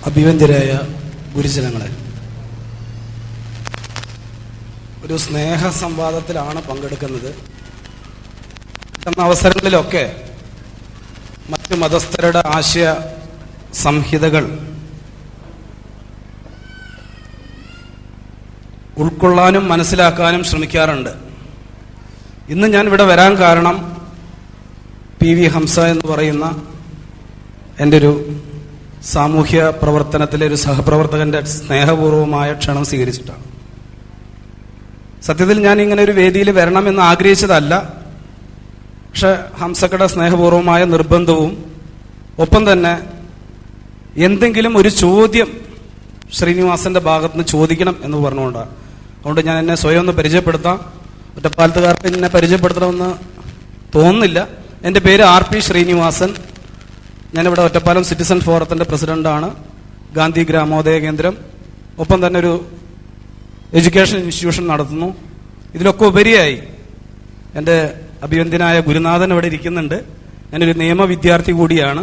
അഭിവന്ദ്യരായ ഗുരുജനങ്ങളെ, ഒരു സ്നേഹ സംവാദത്തിലാണ് പങ്കെടുക്കുന്നത്. കിട്ടുന്ന അവസരങ്ങളിലൊക്കെ മറ്റ് മതസ്ഥരുടെ ആശയ സംഹിതകൾ ഉൾക്കൊള്ളാനും മനസ്സിലാക്കാനും ശ്രമിക്കാറുണ്ട്. ഇന്ന് ഞാൻ ഇവിടെ വരാൻ കാരണം PV ഹംസ എന്ന് പറയുന്ന എൻ്റെ ഒരു സാമൂഹ്യ പ്രവർത്തനത്തിലെ ഒരു സഹപ്രവർത്തകന്റെ സ്നേഹപൂർവമായ ക്ഷണം സ്വീകരിച്ചിട്ടാണ്. സത്യത്തിൽ ഞാൻ ഇങ്ങനെ ഒരു വേദിയിൽ വരണമെന്ന് ആഗ്രഹിച്ചതല്ല. പക്ഷെ ഹംസക്കയുടെ സ്നേഹപൂർവമായ നിർബന്ധവും ഒപ്പം തന്നെ എന്തെങ്കിലും ഒരു ചോദ്യം ശ്രീനിവാസന്റെ ഭാഗത്ത് നിന്ന് ചോദിക്കണം എന്ന് പറഞ്ഞുകൊണ്ടാണ്. അതുകൊണ്ട് ഞാൻ എന്നെ സ്വയം ഒന്ന് പരിചയപ്പെടുത്താം. ഒറ്റപ്പാലത്തുകാർക്ക് എന്നെ പരിചയപ്പെടുത്തണമെന്ന് തോന്നുന്നില്ല. എൻ്റെ പേര് RP ശ്രീനിവാസൻ. ഞാനിവിടെ ഒറ്റപ്പാലം സിറ്റിസൺ ഫോറത്തിൻ്റെ പ്രസിഡന്റാണ്. ഗാന്ധി ഗ്രാമോദയ കേന്ദ്രം, ഒപ്പം തന്നെ ഒരു എഡ്യൂക്കേഷൻ ഇൻസ്റ്റിറ്റ്യൂഷൻ നടത്തുന്നു. ഇതിലൊക്കെ ഉപരിയായി എൻ്റെ അഭിവന്ദ്യനായ ഗുരുനാഥൻ ഇവിടെ ഇരിക്കുന്നുണ്ട്. ഞാനൊരു നിയമ വിദ്യാർത്ഥി കൂടിയാണ്.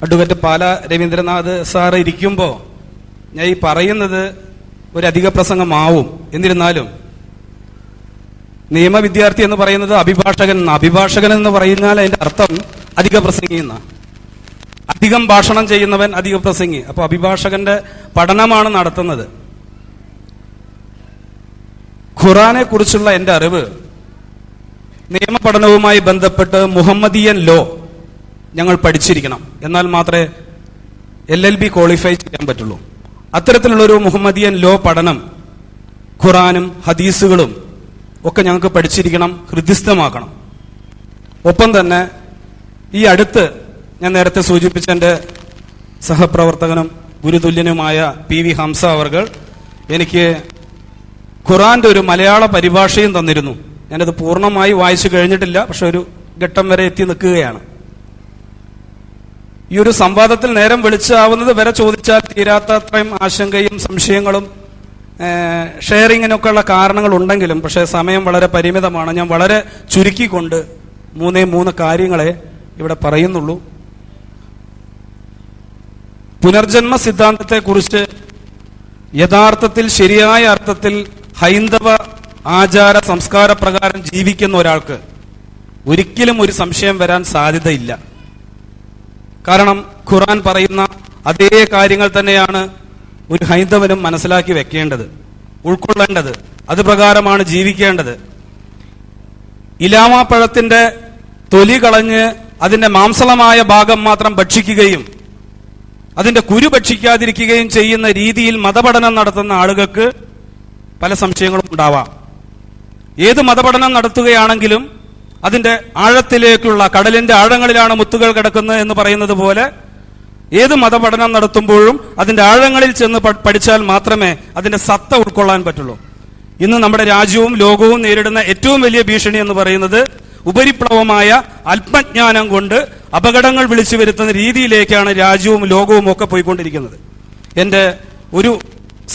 അഡ്വക്കേറ്റ് പാല രവീന്ദ്രനാഥ് സാറ് ഇരിക്കുമ്പോൾ ഞാൻ ഈ പറയുന്നത് ഒരു അധിക പ്രസംഗമാവും. എന്നിരുന്നാലും നിയമ വിദ്യാർത്ഥി എന്ന് പറയുന്നത് അഭിഭാഷകൻ എന്ന് പറയുന്നാൽ അതിന്റെ അർത്ഥം അധിക പ്രസംഗി എന്ന, അധികം ഭാഷണം ചെയ്യുന്നവൻ അധിക പ്രസംഗി. അപ്പൊ അഭിഭാഷകന്റെ പഠനമാണ് നടത്തുന്നത്. ഖുറാനെ കുറിച്ചുള്ള എന്റെ അറിവ് നിയമ പഠനവുമായി ബന്ധപ്പെട്ട് മുഹമ്മദിയൻ ലോ ഞങ്ങൾ പഠിച്ചിരിക്കണം. എന്നാൽ മാത്രമേ LLB ക്വാളിഫൈ ചെയ്യാൻ പറ്റുള്ളൂ. അത്തരത്തിലുള്ളൊരു മുഹമ്മദിയൻ ലോ പഠനം ഖുറാനും ഹദീസുകളും ഒക്കെ ഞങ്ങൾക്ക് പഠിച്ചിരിക്കണം, ഹൃദിസ്ഥമാക്കണം. ഒപ്പം തന്നെ ഈ അടുത്ത് ഞാൻ നേരത്തെ സൂചിപ്പിച്ച എൻ്റെ സഹപ്രവർത്തകനും ഗുരുതുല്യനുമായ PV ഹംസ അവർകൾ എനിക്ക് ഖുറാന്റെ ഒരു മലയാള പരിഭാഷയും തന്നിരുന്നു. ഞാനത് പൂർണ്ണമായി വായിച്ചു കഴിഞ്ഞിട്ടില്ല, പക്ഷെ ഒരു ഘട്ടം വരെ എത്തി നിൽക്കുകയാണ്. ഈ ഒരു സംവാദത്തിൽ നേരം വെളിച്ചാവുന്നത് വരെ ചോദിച്ചാൽ തീരാത്ത അത്രയും ആശങ്കയും സംശയങ്ങളും ഷെയറിങ്ങിനൊക്കെ ഉള്ള കാരണങ്ങൾ ഉണ്ടെങ്കിലും, പക്ഷേ സമയം വളരെ പരിമിതമാണ്. ഞാൻ വളരെ ചുരുക്കിക്കൊണ്ട് 3 കാര്യങ്ങളെ ഇവിടെ പറയുന്നുള്ളൂ. പുനർജന്മ സിദ്ധാന്തത്തെക്കുറിച്ച് യഥാർത്ഥത്തിൽ ശരിയായ അർത്ഥത്തിൽ ഹൈന്ദവ ആചാര സംസ്കാര പ്രകാരം ജീവിക്കുന്ന ഒരാൾക്ക് ഒരിക്കലും ഒരു സംശയം വരാൻ സാധ്യതയില്ല. കാരണം ഖുർആൻ പറയുന്ന അതേ കാര്യങ്ങൾ തന്നെയാണ് ഒരു ഹൈന്ദവനും മനസ്സിലാക്കി വെക്കേണ്ടത്, ഉൾക്കൊള്ളേണ്ടത്. അത് പ്രകാരമാണ് ജീവിക്കേണ്ടത്. ഇലാമാപ്പഴത്തിന്റെ തൊലി കളഞ്ഞ് അതിന്റെ മാംസളമായ ഭാഗം മാത്രം ഭക്ഷിക്കുകയും അതിന്റെ കുരു ഭക്ഷിക്കാതിരിക്കുകയും ചെയ്യുന്ന രീതിയിൽ മതപഠനം നടത്തുന്ന ആളുകൾക്ക് പല സംശയങ്ങളും ഉണ്ടാവാം. ഏത് മതപഠനം നടത്തുകയാണെങ്കിലും അതിന്റെ ആഴത്തിലേക്കുള്ള, കടലിന്റെ ആഴങ്ങളിലാണ് മുത്തുകൾ കിടക്കുന്നത് എന്ന് പറയുന്നത് പോലെ ഏത് മതപഠനം നടത്തുമ്പോഴും അതിന്റെ ആഴങ്ങളിൽ ചെന്ന് പഠിച്ചാൽ മാത്രമേ അതിന്റെ സത്ത ഉൾക്കൊള്ളാൻ പറ്റുള്ളൂ. ഇന്ന് നമ്മുടെ രാജ്യവും ലോകവും നേരിടുന്ന ഏറ്റവും വലിയ ഭീഷണി എന്ന് പറയുന്നത് ഉപരിപ്ലവമായ അല്പജ്ഞാനം കൊണ്ട് അപകടങ്ങൾ വിളിച്ചു വരുത്തുന്ന രീതിയിലേക്കാണ് രാജ്യവും ലോകവും ഒക്കെ പോയിക്കൊണ്ടിരിക്കുന്നത്. എൻ്റെ ഒരു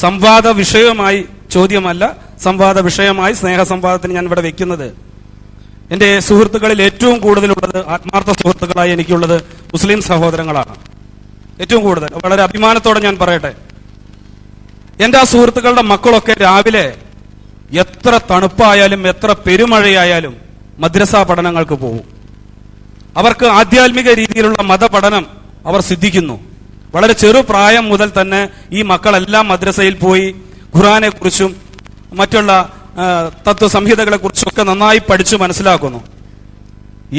സംവാദ വിഷയമായി, ചോദ്യമല്ല, സംവാദ വിഷയമായി സ്നേഹ സംവാദത്തിന് ഞാൻ ഇവിടെ വെക്കുന്നത്, എൻ്റെ സുഹൃത്തുക്കളിൽ ഏറ്റവും കൂടുതലുള്ളത്, ആത്മാർത്ഥ സുഹൃത്തുക്കളായി എനിക്കുള്ളത് മുസ്ലിം സഹോദരങ്ങളാണ്. ഏറ്റവും കൂടുതൽ, വളരെ അഭിമാനത്തോടെ ഞാൻ പറയട്ടെ, എൻ്റെ ആ സുഹൃത്തുക്കളുടെ മക്കളൊക്കെ രാവിലെ എത്ര തണുപ്പായാലും എത്ര പെരുമഴയായാലും മദ്രസ പഠനങ്ങൾക്ക് പോകും. അവർക്ക് ആധ്യാത്മിക രീതിയിലുള്ള മതപഠനം അവർ സിദ്ധിക്കുന്നു. വളരെ ചെറുപ്രായം മുതൽ തന്നെ ഈ മക്കളെല്ലാം മദ്രസയിൽ പോയി ഖുർആനെ കുറിച്ചും മറ്റുള്ള തത്വസംഹിതകളെ കുറിച്ചൊക്കെ നന്നായി പഠിച്ചു മനസ്സിലാക്കുന്നു.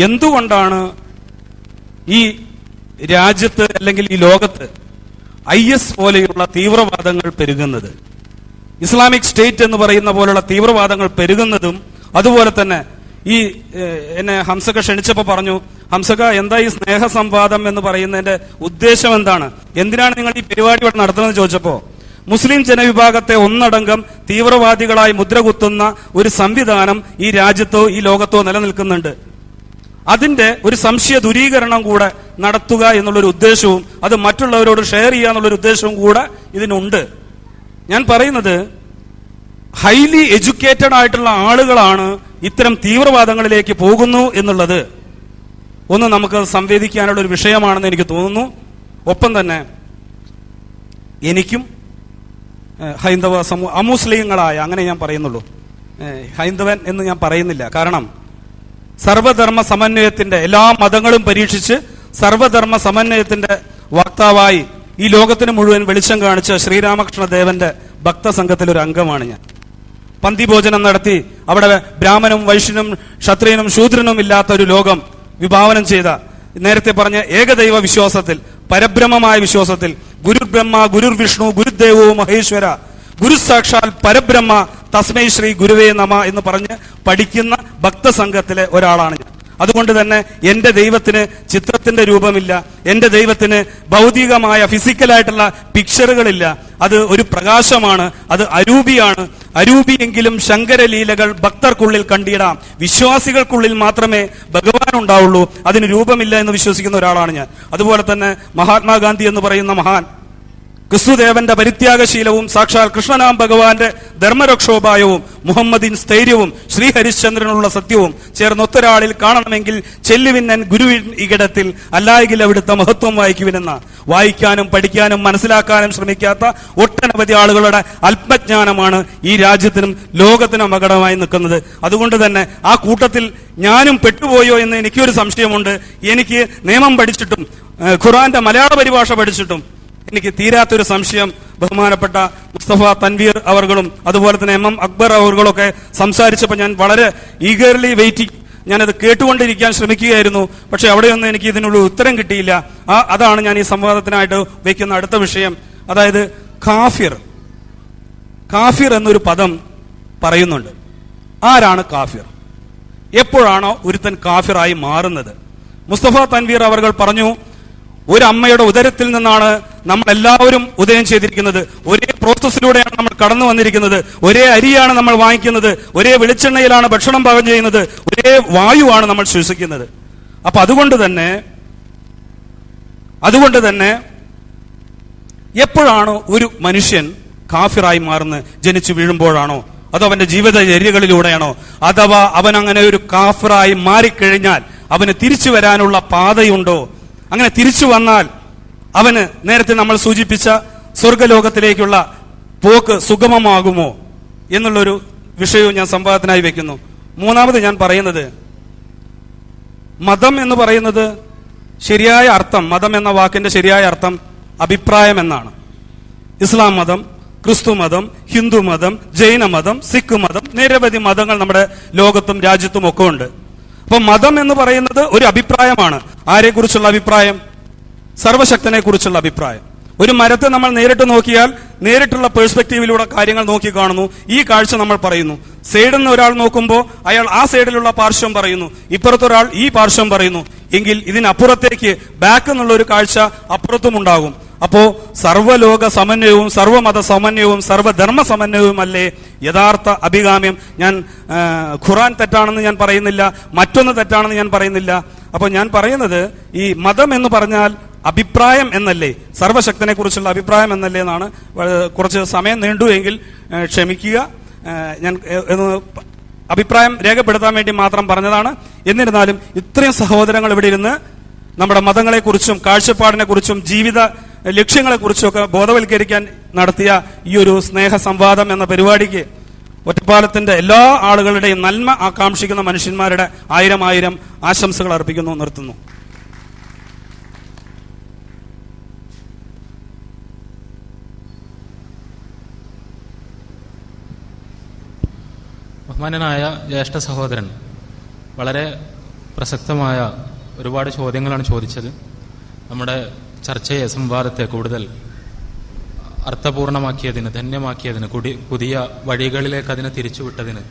എന്തുകൊണ്ടാണ് ഈ രാജ്യത്ത് അല്ലെങ്കിൽ ഈ ലോകത്ത് IS പോലെയുള്ള തീവ്രവാദങ്ങൾ പെരുകുന്നത്, ഇസ്ലാമിക് സ്റ്റേറ്റ് എന്ന് പറയുന്ന പോലുള്ള തീവ്രവാദങ്ങൾ പെരുകുന്നതും? അതുപോലെ തന്നെ ഈ എന്നെ ഹംസക ക്ഷണിച്ചപ്പോൾ പറഞ്ഞു, ഹംസക എന്താ ഈ സ്നേഹ സംവാദം എന്ന് പറയുന്നതിന്റെ ഉദ്ദേശം എന്താണ്, എന്തിനാണ് നിങ്ങൾ ഈ പരിപാടി ഇവിടെ നടത്തുന്നത് ചോദിച്ചപ്പോ, മുസ്ലിം ജനവിഭാഗത്തെ ഒന്നടങ്കം തീവ്രവാദികളായി മുദ്രകുത്തുന്ന ഒരു സംവിധാനം ഈ രാജ്യത്തോ ഈ ലോകത്തോ നിലനിൽക്കുന്നുണ്ട്. അതിന്റെ ഒരു സംശയ ദൂരീകരണം കൂടെ നടത്തുക എന്നുള്ളൊരു ഉദ്ദേശവും അത് മറ്റുള്ളവരോട് ഷെയർ ചെയ്യുക എന്നുള്ളൊരു ഉദ്ദേശവും കൂടെ ഇതിനുണ്ട്. ഞാൻ പറയുന്നത്, ഹൈലി എഡ്യൂക്കേറ്റഡ് ആയിട്ടുള്ള ആളുകളാണ് ഇത്തരം തീവ്രവാദങ്ങളിലേക്ക് പോകുന്നു എന്നുള്ളത് ഒന്ന് നമുക്ക് സംവേദിക്കാനുള്ള ഒരു വിഷയമാണെന്ന് എനിക്ക് തോന്നുന്നു. ഒപ്പം തന്നെ എനിക്കും ഹൈന്ദവ അമുസ്ലിങ്ങളായ, അങ്ങനെ ഞാൻ പറയുന്നുള്ളൂ, ഹൈന്ദവൻ എന്ന് ഞാൻ പറയുന്നില്ല. കാരണം സർവധർമ്മ സമന്വയത്തിന്റെ, എല്ലാ മതങ്ങളും പരീക്ഷിച്ച് സർവധർമ്മ സമന്വയത്തിന്റെ വക്താവായി ഈ ലോകത്തിന് മുഴുവൻ വെളിച്ചം കാണിച്ച ശ്രീരാമകൃഷ്ണദേവന്റെ ഭക്തസംഘത്തിൽ ഒരു അംഗമാണ് ഞാൻ. പന്തിഭോജനം നടത്തി അവിടെ ബ്രാഹ്മണനും വൈശ്യനും ക്ഷത്രിയനും ശൂദ്രനും ഇല്ലാത്ത ഒരു ലോകം വിഭാവനം ചെയ്ത, നേരത്തെ പറഞ്ഞ ഏകദൈവ വിശ്വാസത്തിൽ, പരബ്രഹ്മമായ വിശ്വാസത്തിൽ, ഗുരുർ ബ്രഹ്മ ഗുരുർ വിഷ്ണു ഗുരുദേവോ മഹേശ്വര ഗുരു സാക്ഷാൽ പരബ്രഹ്മ തസ്മൈ ശ്രീ ഗുരുവേ നമ എന്ന് പറഞ്ഞ് പഠിക്കുന്ന ഭക്തസംഘത്തിലെ ഒരാളാണ് ഞാൻ. അതുകൊണ്ട് തന്നെ എന്റെ ദൈവത്തിന് ചിത്രത്തിന്റെ രൂപമില്ല, എന്റെ ദൈവത്തിന് ഭൗതികമായ ഫിസിക്കലായിട്ടുള്ള പിക്ചറുകളില്ല. അത് ഒരു പ്രകാശമാണ്, അത് അരൂപിയാണ്. അരൂപിയെങ്കിലും ശങ്കരലീലകൾ ഭക്തർക്കുള്ളിൽ കണ്ടിടാം. വിശ്വാസികൾക്കുള്ളിൽ മാത്രമേ ഭഗവാൻ ഉണ്ടാവുള്ളൂ, അതിന് രൂപമില്ല എന്ന് വിശ്വസിക്കുന്ന ഒരാളാണ് ഞാൻ. അതുപോലെ തന്നെ മഹാത്മാഗാന്ധി എന്ന് പറയുന്ന മഹാൻ ക്രിസ്തുദേവന്റെ പരിത്യാഗശീലവും സാക്ഷാൽ കൃഷ്ണനാം ഭഗവാന്റെ ധർമ്മരക്ഷോപായവും മുഹമ്മദിൻ സ്ഥൈര്യവും ശ്രീഹരിശ്ചന്ദ്രനുള്ള സത്യവും ചേർന്നൊത്തൊരാളിൽ കാണണമെങ്കിൽ ചെല്ലുവിന്നൻ ഗുരുവിൻ ഇകിടത്തിൽ, അല്ലായെങ്കിൽ അവിടുത്തെ മഹത്വം വായിക്കുവിനെന്ന. വായിക്കാനും പഠിക്കാനും മനസ്സിലാക്കാനും ശ്രമിക്കാത്ത ഒട്ടനവധി ആളുകളുടെ അല്പജ്ഞാനമാണ് ഈ രാജ്യത്തിനും ലോകത്തിനും അപകടമായി നിൽക്കുന്നത്. അതുകൊണ്ട് തന്നെ ആ കൂട്ടത്തിൽ ഞാനും പെട്ടുപോയോ എന്ന് എനിക്കൊരു സംശയമുണ്ട്. എനിക്ക് നിയമം പഠിച്ചിട്ടും ഖുർആന്റെ മലയാള പരിഭാഷ പഠിച്ചിട്ടും എനിക്ക് തീരാത്തൊരു സംശയം. ബഹുമാനപ്പെട്ട മുസ്തഫ തൻവീർ അവർകളും അതുപോലെ തന്നെ MM അക്ബർ അവർകളൊക്കെ സംസാരിച്ചപ്പോൾ ഞാൻ വളരെ ഈഗർലി വെയിറ്റിംഗ്, ഞാനത് കേട്ടുകൊണ്ടിരിക്കാൻ ശ്രമിക്കുകയായിരുന്നു. പക്ഷെ അവിടെയൊന്നും എനിക്ക് ഇതിനുള്ള ഉത്തരം കിട്ടിയില്ല. അതാണ് ഞാൻ ഈ സംവാദത്തിനായിട്ട് വയ്ക്കുന്ന അടുത്ത വിഷയം. അതായത് കാഫിർ. കാഫിർ എന്നൊരു പദം പറയുന്നുണ്ട്. ആരാണ് കാഫിർ? എപ്പോഴാണോ ഒരുത്തൻ കാഫിറായി മാറുന്നത്? മുസ്തഫ തൻവീർ അവർകൾ പറഞ്ഞു, ഒരു അമ്മയുടെ ഉദരത്തിൽ നിന്നാണ് നമ്മൾ എല്ലാവരും ഉദയം ചെയ്തിരിക്കുന്നത്. ഒരേ പ്രോസസ്സിലൂടെയാണ് നമ്മൾ കടന്നു വന്നിരിക്കുന്നത്. ഒരേ അരിയാണ് നമ്മൾ വാങ്ങിക്കുന്നത്. ഒരേ വെളിച്ചെണ്ണയിലാണ് ഭക്ഷണം പാകം ചെയ്യുന്നത്. ഒരേ വായുവാണ് നമ്മൾ ശ്വസിക്കുന്നത്. അപ്പൊ അതുകൊണ്ട് തന്നെ എപ്പോഴാണോ ഒരു മനുഷ്യൻ കാഫിറായി മാറുന്നത്? ജനിച്ചു വീഴുമ്പോഴാണോ? അതോ അവന്റെ ജീവിതചര്യകളിലൂടെയാണോ? അഥവാ അവൻ അങ്ങനെ ഒരു കാഫിറായി മാറിക്കഴിഞ്ഞാൽ അവന് തിരിച്ചു വരാനുള്ള പാതയുണ്ടോ? അങ്ങനെ തിരിച്ചു വന്നാൽ അവന് നേരത്തെ നമ്മൾ സൂചിപ്പിച്ച സ്വർഗലോകത്തിലേക്കുള്ള പോക്ക് സുഗമമാകുമോ എന്നുള്ളൊരു വിഷയവും ഞാൻ സംവാദത്തിനായി വെക്കുന്നു. മൂന്നാമത് ഞാൻ പറയുന്നത്, മതം എന്ന് പറയുന്നത് ശരിയായ അർത്ഥം, മതം എന്ന വാക്കിന്റെ ശരിയായ അർത്ഥം അഭിപ്രായം എന്നാണ്. ഇസ്ലാം മതം, ക്രിസ്തു മതം, ഹിന്ദു മതം, ജൈന മതം, സിഖ് മതം, നിരവധി മതങ്ങൾ നമ്മുടെ ലോകത്തും രാജ്യത്തും ഒക്കെ ഉണ്ട്. അപ്പൊ മതം എന്ന് പറയുന്നത് ഒരു അഭിപ്രായമാണ്. ആരെക്കുറിച്ചുള്ള അഭിപ്രായം? സർവശക്തനെ കുറിച്ചുള്ള അഭിപ്രായം. ഒരു മരത്തെ നമ്മൾ നേരിട്ട് നോക്കിയാൽ നേരിട്ടുള്ള പേഴ്സ്പെക്റ്റീവിലൂടെ കാര്യങ്ങൾ നോക്കി കാണുന്നു. ഈ കാഴ്ച നമ്മൾ പറയുന്നു. സൈഡിൽ നിന്ന് ഒരാൾ നോക്കുമ്പോൾ അയാൾ ആ സൈഡിലുള്ള പാർശ്വം പറയുന്നു, ഇപ്പുറത്തൊരാൾ ഈ പാർശ്വം പറയുന്നു. എങ്കിൽ ഇതിനപ്പുറത്തേക്ക് ബാക്ക് എന്നുള്ള ഒരു കാഴ്ച അപ്പുറത്തും ഉണ്ടാകും. അപ്പോ സർവ്വലോക സമന്വയവും സർവ്വമത സമന്വയവും സർവ്വധർമ്മ സമന്വയവും അല്ലേ യഥാർത്ഥ അഭികാമ്യം? ഞാൻ ഖുർആൻ തെറ്റാണെന്ന് ഞാൻ പറയുന്നില്ല, മറ്റൊന്ന് തെറ്റാണെന്ന് ഞാൻ പറയുന്നില്ല. അപ്പൊ ഞാൻ പറയുന്നത്, ഈ മതം എന്ന് പറഞ്ഞാൽ അഭിപ്രായം എന്നല്ലേ, സർവശക്തനെ കുറിച്ചുള്ള അഭിപ്രായം എന്നല്ലേ എന്നാണ്. കുറച്ച് സമയം നീണ്ടുവെങ്കിൽ ക്ഷമിക്കുക. ഞാൻ അഭിപ്രായം രേഖപ്പെടുത്താൻ വേണ്ടി മാത്രം പറഞ്ഞതാണ്. എന്നിരുന്നാലും ഇത്രയും സഹോദരങ്ങൾ ഇവിടെ ഇരുന്ന് നമ്മുടെ മതങ്ങളെക്കുറിച്ചും കാഴ്ചപ്പാടിനെ കുറിച്ചും ജീവിത ലക്ഷ്യങ്ങളെക്കുറിച്ചുമൊക്കെ ബോധവൽക്കരിക്കാൻ നടത്തിയ ഈ ഒരു സ്നേഹ സംവാദം എന്ന പരിപാടിക്ക് ഒറ്റപ്പാലത്തിന്റെ എല്ലാ ആളുകളുടെയും നന്മ ആകാംക്ഷിക്കുന്ന മനുഷ്യന്മാരുടെ 1000 ആശംസകൾ അർപ്പിക്കുന്നു. നിർത്തുന്നു. ബഹുമാനനായ ജ്യേഷ്ഠ സഹോദരൻ വളരെ പ്രസക്തമായ ഒരുപാട് ചോദ്യങ്ങളാണ് ചോദിച്ചത്. നമ്മുടെ ചർച്ചയെ, സംവാദത്തെ കൂടുതൽ അർത്ഥപൂർണമാക്കിയതിന്, ധന്യമാക്കിയതിന്, പുതിയ വഴികളിലേക്ക് അതിനെ തിരിച്ചുവിട്ടതിന്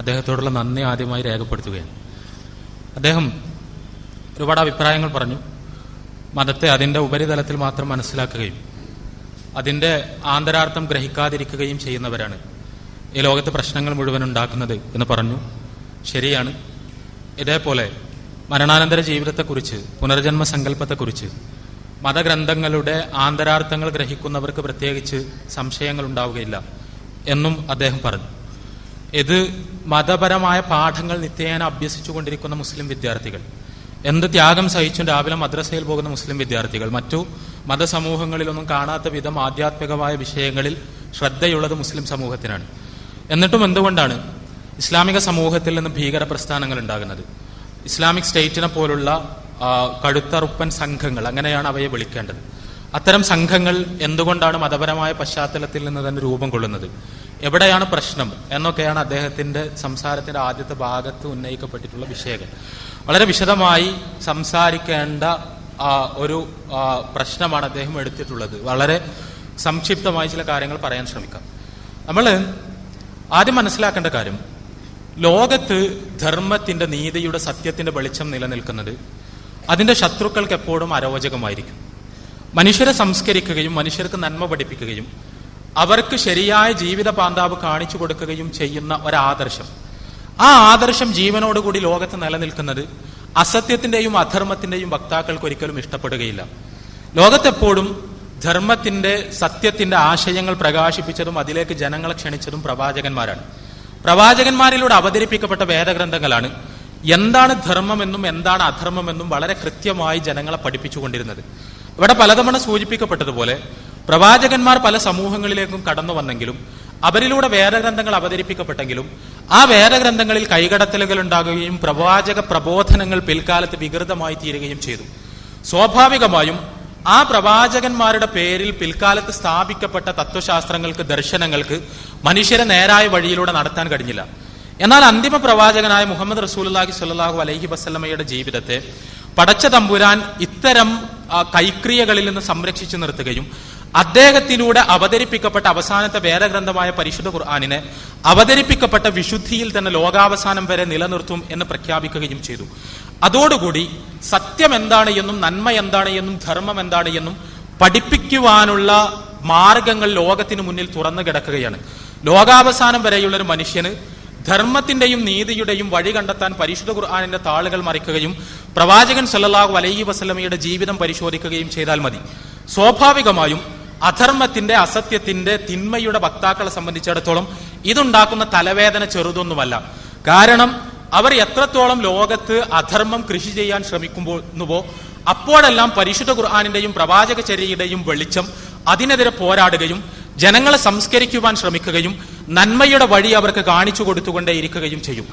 അദ്ദേഹത്തോടുള്ള നന്ദി ആദ്യമായി രേഖപ്പെടുത്തുകയാണ്. അദ്ദേഹം ഒരുപാട് അഭിപ്രായങ്ങൾ പറഞ്ഞു. മതത്തെ അതിൻ്റെ ഉപരിതലത്തിൽ മാത്രം മനസ്സിലാക്കുകയും അതിൻ്റെ ആന്തരാർത്ഥം ഗ്രഹിക്കാതിരിക്കുകയും ചെയ്യുന്നവരാണ് ഈ ലോകത്ത് പ്രശ്നങ്ങൾ മുഴുവൻ ഉണ്ടാക്കുന്നത് എന്ന് പറഞ്ഞു. ശരിയാണ്. ഇതേപോലെ മരണാനന്തര ജീവിതത്തെക്കുറിച്ച്, പുനർജന്മ സങ്കല്പത്തെക്കുറിച്ച് മതഗ്രന്ഥങ്ങളുടെ ആന്തരാർത്ഥങ്ങൾ ഗ്രഹിക്കുന്നവർക്ക് പ്രത്യേകിച്ച് സംശയങ്ങൾ ഉണ്ടാവുകയില്ല എന്നും അദ്ദേഹം പറഞ്ഞു. ഇത് മതപരമായ പാഠങ്ങൾ നിത്യേന അഭ്യസിച്ചുകൊണ്ടിരിക്കുന്ന മുസ്ലിം വിദ്യാർത്ഥികൾ എന്ത് ത്യാഗം സഹിച്ചും രാവിലെ മദ്രസയിൽ പോകുന്ന മുസ്ലിം വിദ്യാർത്ഥികൾ മറ്റു മതസമൂഹങ്ങളിലൊന്നും കാണാത്ത വിധം ആധ്യാത്മികമായ വിഷയങ്ങളിൽ ശ്രദ്ധയുള്ളത് മുസ്ലിം സമൂഹത്തിനാണ്. എന്നിട്ടും എന്തുകൊണ്ടാണ് ഇസ്ലാമിക സമൂഹത്തിൽ നിന്ന് ഭീകര പ്രസ്ഥാനങ്ങൾ ഉണ്ടാകുന്നത്? ഇസ്ലാമിക് സ്റ്റേറ്റിനെ പോലുള്ള കടുത്തറുപ്പൻ സംഘങ്ങൾ, അങ്ങനെയാണ് അവയെ വിളിക്കേണ്ടത്. അത്തരം സംഘങ്ങൾ എന്തുകൊണ്ടാണ് മതപരമായ പശ്ചാത്തലത്തിൽ നിന്ന് തന്നെ രൂപം കൊള്ളുന്നത്? എവിടെയാണ് പ്രശ്നം എന്നൊക്കെയാണ് അദ്ദേഹത്തിന്റെ സംസാരത്തിന്റെ ആദ്യത്തെ ഭാഗത്ത് ഉന്നയിക്കപ്പെട്ടിട്ടുള്ള വിഷയങ്ങൾ. വളരെ വിശദമായി സംസാരിക്കേണ്ട ഒരു പ്രശ്നമാണ് അദ്ദേഹം എടുത്തിട്ടുള്ളത്. വളരെ സംക്ഷിപ്തമായി ചില കാര്യങ്ങൾ പറയാൻ ശ്രമിക്കാം. നമ്മൾ ആദ്യം മനസ്സിലാക്കേണ്ട കാര്യം, ലോകത്ത് ധർമ്മത്തിന്റെ, നീതിയുടെ, സത്യത്തിന്റെ വെളിച്ചം നിലനിൽക്കുന്നത് അതിന്റെ ശത്രുക്കൾക്ക് എപ്പോഴും അരോചകമായിരിക്കും. മനുഷ്യരെ സംസ്കരിക്കുകയും മനുഷ്യർക്ക് നന്മ പഠിപ്പിക്കുകയും അവർക്ക് ശരിയായ ജീവിത പാന്താവ് കാണിച്ചു കൊടുക്കുകയും ചെയ്യുന്ന ഒരാദർശം, ആ ആദർശം ജീവനോടുകൂടി ലോകത്ത് നിലനിൽക്കുന്നത് അസത്യത്തിന്റെയും അധർമ്മത്തിന്റെയും വക്താക്കൾക്ക് ഒരിക്കലും ഇഷ്ടപ്പെടുകയില്ല. ലോകത്തെപ്പോഴും ധർമ്മത്തിന്റെ, സത്യത്തിന്റെ ആശയങ്ങൾ പ്രകാശിപ്പിച്ചതും അതിലേക്ക് ജനങ്ങളെ ക്ഷണിച്ചതും പ്രവാചകന്മാരാണ്. പ്രവാചകന്മാരിലൂടെ അവതരിപ്പിക്കപ്പെട്ട വേദഗ്രന്ഥങ്ങളാണ് എന്താണ് ധർമ്മമെന്നും എന്താണ് അധർമ്മമെന്നും വളരെ കൃത്യമായി ജനങ്ങളെ പഠിപ്പിച്ചുകൊണ്ടിരുന്നത്. ഇവിടെ പലതവണ സൂചിപ്പിക്കപ്പെട്ടതുപോലെ പ്രവാചകന്മാർ പല സമൂഹങ്ങളിലേക്കും കടന്നു വന്നെങ്കിലും അവരിലൂടെ വേദഗ്രന്ഥങ്ങൾ അവതരിപ്പിക്കപ്പെട്ടെങ്കിലും ആ വേദഗ്രന്ഥങ്ങളിൽ കൈകടത്തലുകൾ ഉണ്ടാകുകയും പ്രവാചക പ്രബോധനങ്ങൾ പിൽക്കാലത്ത് വികൃതമായി തീരുകയും ചെയ്തു. സ്വാഭാവികമായും ആ പ്രവാചകന്മാരുടെ പേരിൽ പിൽക്കാലത്ത് സ്ഥാപിക്കപ്പെട്ട തത്വശാസ്ത്രങ്ങൾക്ക്, ദർശനങ്ങൾക്ക് മനുഷ്യരെ നേരായ വഴിയിലൂടെ നടത്താൻ കഴിഞ്ഞില്ല. എന്നാൽ അന്തിമ പ്രവാചകനായ മുഹമ്മദ് റസൂലുള്ളാഹി സ്വല്ലല്ലാഹു അലൈഹി വസല്ലമയുടെ ജീവിതത്തെ പടച്ച തമ്പുരാൻ ഇത്തരം കൈക്രിയകളിൽ നിന്ന് സംരക്ഷിച്ചു നിർത്തുകയും അദ്ദേഹത്തിലൂടെ അവതരിപ്പിക്കപ്പെട്ട അവസാനത്തെ വേദഗ്രന്ഥമായ പരിശുദ്ധ ഖുർആനിനെ അവതരിപ്പിക്കപ്പെട്ട വിശുദ്ധിയിൽ തന്നെ ലോകാവസാനം വരെ നിലനിർത്തും എന്ന് പ്രഖ്യാപിക്കുകയും ചെയ്തു. അതോടുകൂടി സത്യം എന്താണ് എന്നും നന്മ എന്താണ് എന്നും ധർമ്മം എന്താണ് എന്നും പഠിപ്പിക്കുവാനുള്ള മാർഗങ്ങൾ ലോകത്തിന് മുന്നിൽ തുറന്നു കിടക്കുകയാണ്. ലോകാവസാനം വരെയുള്ള ഒരു മനുഷ്യന് ധർമ്മത്തിന്റെയും നീതിയുടെയും വഴി കണ്ടെത്താൻ പരിശുദ്ധ ഖുർആനിന്റെ താളുകൾ മറിക്കുകയും പ്രവാചകൻ സല്ലല്ലാഹു അലൈഹി വസല്ലമയുടെ ജീവിതം പരിശോധിക്കുകയും ചെയ്താൽ മതി. സ്വാഭാവികമായും അധർമ്മത്തിന്റെ, അസത്യത്തിന്റെ, തിന്മയുടെ വക്താക്കളെ സംബന്ധിച്ചിടത്തോളം ഇതുണ്ടാക്കുന്ന തലവേദന ചെറുതൊന്നുമല്ല. കാരണം അവർ എത്രത്തോളം ലോകത്ത് അധർമ്മം കൃഷി ചെയ്യാൻ ശ്രമിക്കുമ്പോഴുവോ അപ്പോഴെല്ലാം പരിശുദ്ധ ഖുർആനിന്റെയും പ്രവാചക ചര്യയുടെയും വെളിച്ചം അതിനെതിരെ പോരാടുകയും ജനങ്ങളെ സംസ്കരിക്കുവാൻ ശ്രമിക്കുകയും നന്മയുടെ വഴി അവർക്ക് കാണിച്ചു കൊടുത്തുകൊണ്ടേയിരിക്കുകയും ചെയ്യും.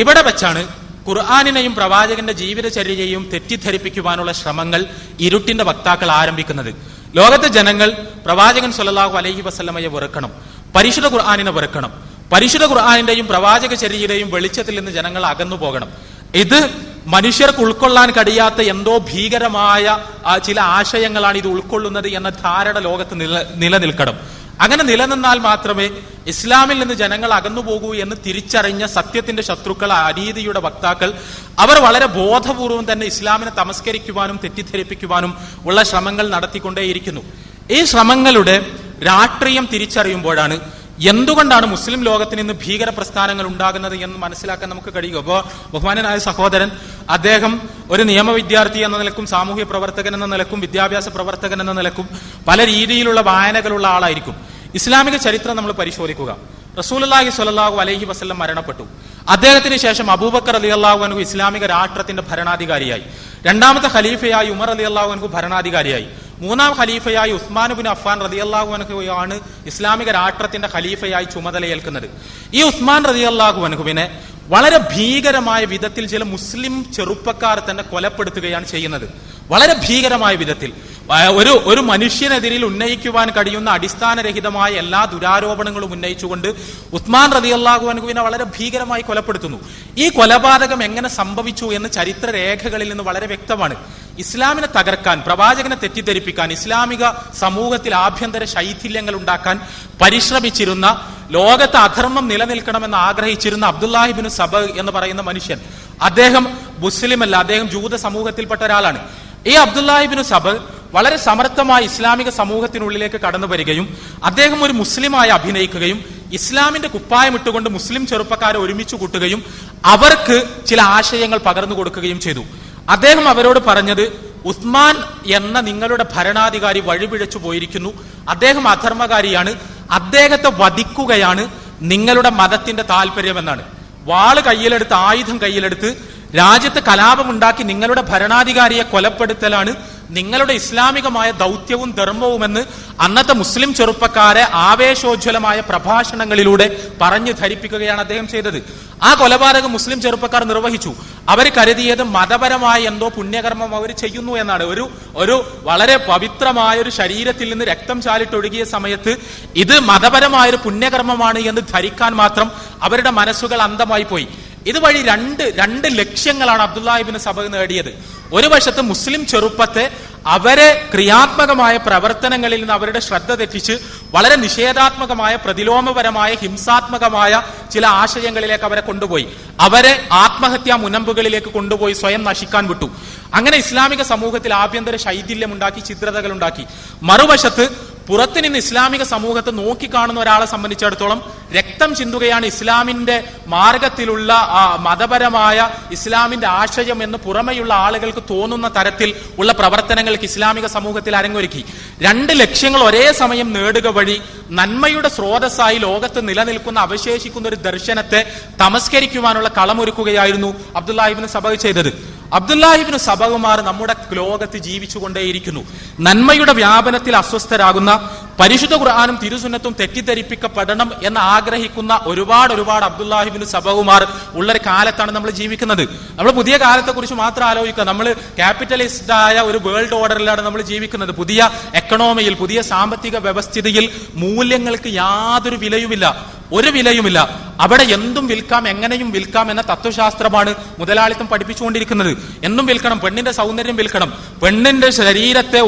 ഇവിടെ വെച്ചാണ് ഖുർആനിനെയും പ്രവാചകന്റെ ജീവിതചര്യയെയും തെറ്റിദ്ധരിപ്പിക്കുവാനുള്ള ശ്രമങ്ങൾ ഇരുട്ടിന്റെ വക്താക്കൾ ആരംഭിക്കുന്നത്. ലോകത്തെ ജനങ്ങൾ പ്രവാചകൻ സല്ലല്ലാഹു അലൈഹി വസല്ലമയെ വെറുക്കണം, പരിശുദ്ധ ഖുർആനിനെ വെറുക്കണം, പരിശുദ്ധ ഖുർആനിന്റെയും പ്രവാചക ചര്യയുടെയും വെളിച്ചത്തിൽ നിന്ന് ജനങ്ങൾ അകന്നു പോകണം. ഇത് മനുഷ്യർക്ക് ഉൾക്കൊള്ളാൻ കഴിയാത്ത എന്തോ ഭീകരമായ ചില ആശയങ്ങളാണ് ഇത് ഉൾക്കൊള്ളുന്നത് എന്ന ധാരണ ലോകത്ത് നിലനിൽക്കണം. അങ്ങനെ നിലനിന്നാൽ മാത്രമേ ഇസ്ലാമിൽ നിന്ന് ജനങ്ങൾ അകന്നു പോകൂ എന്ന് തിരിച്ചറിഞ്ഞ സത്യത്തിന്റെ ശത്രുക്കൾ, അനീതിയുടെ വക്താക്കൾ, അവർ വളരെ ബോധപൂർവം തന്നെ ഇസ്ലാമിനെ തമസ്കരിക്കുവാനും തെറ്റിദ്ധരിപ്പിക്കുവാനും ഉള്ള ശ്രമങ്ങൾ നടത്തിക്കൊണ്ടേയിരിക്കുന്നു. ഈ ശ്രമങ്ങളുടെ രാഷ്ട്രീയം തിരിച്ചറിയുമ്പോഴാണ് എന്തുകൊണ്ടാണ് മുസ്ലിം ലോകത്തിന് ഇന്ന് ഭീകര പ്രസ്ഥാനങ്ങൾ ഉണ്ടാകുന്നത് എന്ന് മനസ്സിലാക്കാൻ നമുക്ക് കഴിയും. അപ്പോൾ ബഹുമാനനായ സഹോദരൻ, അദ്ദേഹം ഒരു നിയമ വിദ്യാർത്ഥി എന്ന നിലക്കും സാമൂഹ്യ പ്രവർത്തകൻ എന്ന നിലക്കും വിദ്യാഭ്യാസ പ്രവർത്തകൻ എന്ന നിലക്കും പല രീതിയിലുള്ള വായനകളുള്ള ആളായിരിക്കും. ഇസ്ലാമിക ചരിത്രം നമ്മൾ പരിശോധിക്കുക. റസൂലുള്ളാഹി സ്വല്ലല്ലാഹു അലൈഹി വസല്ലം മരണപ്പെട്ടു. അദ്ദേഹത്തിന് ശേഷം അബൂബക്കർ റളിയല്ലാഹു അൻഹു ഇസ്ലാമിക രാഷ്ട്രത്തിന്റെ ഭരണാധികാരിയായി. രണ്ടാമത്തെ ഖലീഫയായി ഉമർ റളിയല്ലാഹു അൻഹു ഭരണാധികാരിയായി. മൂന്നാം ഖലീഫയായി ഉസ്മാൻ ഇബ്നു അഫ്ഫാൻ റളിയല്ലാഹു അൻഹുവാണ് ഇസ്ലാമിക രാഷ്ട്രത്തിന്റെ ഖലീഫയായി ചുമതലയേൽക്കുന്നത്. ഈ ഉസ്മാൻ റളിയല്ലാഹു അൻഹുവിനെ വളരെ ഭീകരമായ വിധത്തിൽ ചില മുസ്ലിം ചെറുപ്പക്കാർ തന്നെ കൊലപ്പെടുത്തുകയാണ് ചെയ്യുന്നത്. വളരെ ഭീകരമായ വിധത്തിൽ ഒരു മനുഷ്യനെതിരിൽ ഉന്നയിക്കുവാൻ കഴിയുന്ന അടിസ്ഥാനരഹിതമായ എല്ലാ ദുരാരോപണങ്ങളും ഉന്നയിച്ചുകൊണ്ട് ഉസ്മാൻ റളിയല്ലാഹു അൻഹുവിനെ വളരെ ഭീകരമായി കൊലപ്പെടുത്തുന്നു. ഈ കൊലപാതകം എങ്ങനെ സംഭവിച്ചു എന്ന് ചരിത്ര രേഖകളിൽ നിന്ന് വളരെ വ്യക്തമാണ്. ഇസ്ലാമിനെ തകർക്കാൻ, പ്രവാചകനെ തെറ്റിദ്ധരിപ്പിക്കാൻ, ഇസ്ലാമിക സമൂഹത്തിൽ ആഭ്യന്തര ശൈഥില്യങ്ങൾ ഉണ്ടാക്കാൻ പരിശ്രമിച്ചിരുന്ന, ലോകത്ത് അധർമ്മം നിലനിൽക്കണമെന്ന് ആഗ്രഹിച്ചിരുന്ന അബ്ദുല്ലാഹി ഇബ്നു സബ എന്ന് പറയുന്ന മനുഷ്യൻ, അദ്ദേഹം മുസ്ലിം അല്ല, അദ്ദേഹം ജൂത സമൂഹത്തിൽപ്പെട്ട ഒരാളാണ്. ഈ അബ്ദുല്ലാഹി ഇബ്നു സബ വളരെ സമർത്ഥമായി ഇസ്ലാമിക സമൂഹത്തിനുള്ളിലേക്ക് കടന്നു വരികയും അദ്ദേഹം ഒരു മുസ്ലിമായി അഭിനയിക്കുകയും ഇസ്ലാമിന്റെ കുപ്പായം ഇട്ടുകൊണ്ട് മുസ്ലിം ചെറുപ്പക്കാരെ ഒരുമിച്ച് കൂട്ടുകയും അവർക്ക് ചില ആശയങ്ങൾ പകർന്നു കൊടുക്കുകയും ചെയ്തു. അദ്ദേഹം അവരോട് പറഞ്ഞത്, ഉസ്മാൻ എന്ന നിങ്ങളുടെ ഭരണാധികാരി വഴിപിഴച്ചു പോയിരിക്കുന്നു, അദ്ദേഹം അധർമ്മകാരിയാണ്, അദ്ദേഹത്തെ വധിക്കുകയാണ് നിങ്ങളുടെ മതത്തിന്റെ താല്പര്യമെന്നാണ്. വാള് കയ്യിലെടുത്ത്, ആയുധം കയ്യിലെടുത്ത് രാജ്യത്ത് കലാപമുണ്ടാക്കി നിങ്ങളുടെ ഭരണാധികാരിയെ കൊലപ്പെടുത്തലാണ് നിങ്ങളുടെ ഇസ്ലാമികമായ ദൗത്യവും ധർമ്മവുമെന്ന് അന്നത്തെ മുസ്ലിം ചെറുപ്പക്കാരെ ആവേശോജ്വലമായ പ്രഭാഷണങ്ങളിലൂടെ പറഞ്ഞു ധരിപ്പിക്കുകയാണ് അദ്ദേഹം ചെയ്തത്. ആ കൊലപാതകം മുസ്ലിം ചെറുപ്പക്കാർ നിർവഹിച്ചു. അവർ കരുതിയത് മതപരമായ എന്തോ പുണ്യകർമ്മം അവർ ചെയ്യുന്നു എന്നാണ്. ഒരു വളരെ പവിത്രമായ ഒരു ശരീരത്തിൽ നിന്ന് രക്തം ചാലിട്ടൊഴുകിയ സമയത്ത് ഇത് മതപരമായ ഒരു പുണ്യകർമ്മമാണ് എന്ന് ധരിക്കാൻ മാത്രം അവരുടെ മനസ്സുകൾ അന്ധമായി പോയി. ഇതുവഴി രണ്ട് ലക്ഷ്യങ്ങളാണ് അബ്ദുല്ലാഹി ഇബ്നു സബഅ നേടിയത്. ഒരു വശത്ത് മുസ്ലിം ചെറുപ്പത്തെ അവരെ ക്രിയാത്മകമായ പ്രവർത്തനങ്ങളിൽ നിന്ന് അവരുടെ ശ്രദ്ധ തെറ്റിച്ച് വളരെ നിഷേധാത്മകമായ, പ്രതിലോമപരമായ, ഹിംസാത്മകമായ ചില ആശയങ്ങളിലേക്ക് അവരെ കൊണ്ടുപോയി, അവരെ ആത്മഹത്യാ മുനമ്പുകളിലേക്ക് കൊണ്ടുപോയി സ്വയം നശിക്കാൻ വിട്ടു. അങ്ങനെ ഇസ്ലാമിക സമൂഹത്തിൽ ആഭ്യന്തര ശൈഥില്യമുണ്ടാക്കി, ഛിദ്രതകൾ ഉണ്ടാക്കി. മറുവശത്ത് പുറത്തു നിന്ന് ഇസ്ലാമിക സമൂഹത്തെ നോക്കിക്കാണുന്ന ഒരാളെ സംബന്ധിച്ചിടത്തോളം രക്തം ചിന്തുകയാണ് ഇസ്ലാമിന്റെ മാർഗത്തിലുള്ള മതപരമായ ഇസ്ലാമിന്റെ ആശയം എന്ന് പുറമെയുള്ള ആളുകൾക്ക് തോന്നുന്ന തരത്തിൽ ഉള്ള പ്രവർത്തനങ്ങൾക്ക് ഇസ്ലാമിക സമൂഹത്തിൽ അരങ്ങൊരുക്കി. രണ്ട് ലക്ഷ്യങ്ങൾ ഒരേ സമയം നേടുക വഴി നന്മയുടെ സ്രോതസ്സായി ലോകത്ത് നിലനിൽക്കുന്ന അവശേഷിക്കുന്ന ഒരു ദർശനത്തെ തമസ്കരിക്കുവാനുള്ള കളമൊരുക്കുകയായിരുന്നു അബ്ദുല്ലാഹി ഇബ്നു സബഅ ചെയ്തത്. അബ്ദുല്ലാഹി ഇബ്നു സബഅമാർ നമ്മുടെ ലോകത്ത് ജീവിച്ചുകൊണ്ടേയിരിക്കുന്നു. നന്മയുടെ വ്യാപനത്തിൽ അസ്വസ്ഥരാകുന്ന, പരിശുദ്ധ ഖുർആനും തിരുസുന്നത്തും തെറ്റിദ്ധരിപ്പിക്കപ്പെടണം എന്ന് ആഗ്രഹിക്കുന്ന ഒരുപാട് അബ്ദുല്ലാഹി ഇബ്നു സബഅമാർ ഉള്ളൊരു കാലത്താണ് നമ്മൾ ജീവിക്കുന്നത്. നമ്മൾ പുതിയ കാലത്തെ കുറിച്ച് മാത്രം ആലോചിക്കുക. നമ്മൾ ക്യാപിറ്റലിസ്റ്റ് ആയ ഒരു വേൾഡ് ഓർഡറിലാണ് നമ്മൾ ജീവിക്കുന്നത്. പുതിയ എക്കണോമിയിൽ, പുതിയ സാമ്പത്തിക വ്യവസ്ഥിതിയിൽ മൂല്യങ്ങൾക്ക് യാതൊരു വിലയുമില്ല, ഒരു വിലയുമില്ല. അവിടെ എന്തും വിൽക്കാം, എങ്ങനെയും വിൽക്കാം എന്ന തത്വശാസ്ത്രമാണ് മുതലാളിത്തം പഠിപ്പിച്ചുകൊണ്ടിരിക്കുന്നത്. എന്തും വിൽക്കണം, പെണ്ണിന്റെ സൗന്ദര്യം വിൽക്കണം, പെണ്ണിന്റെ ശരീരത്തെ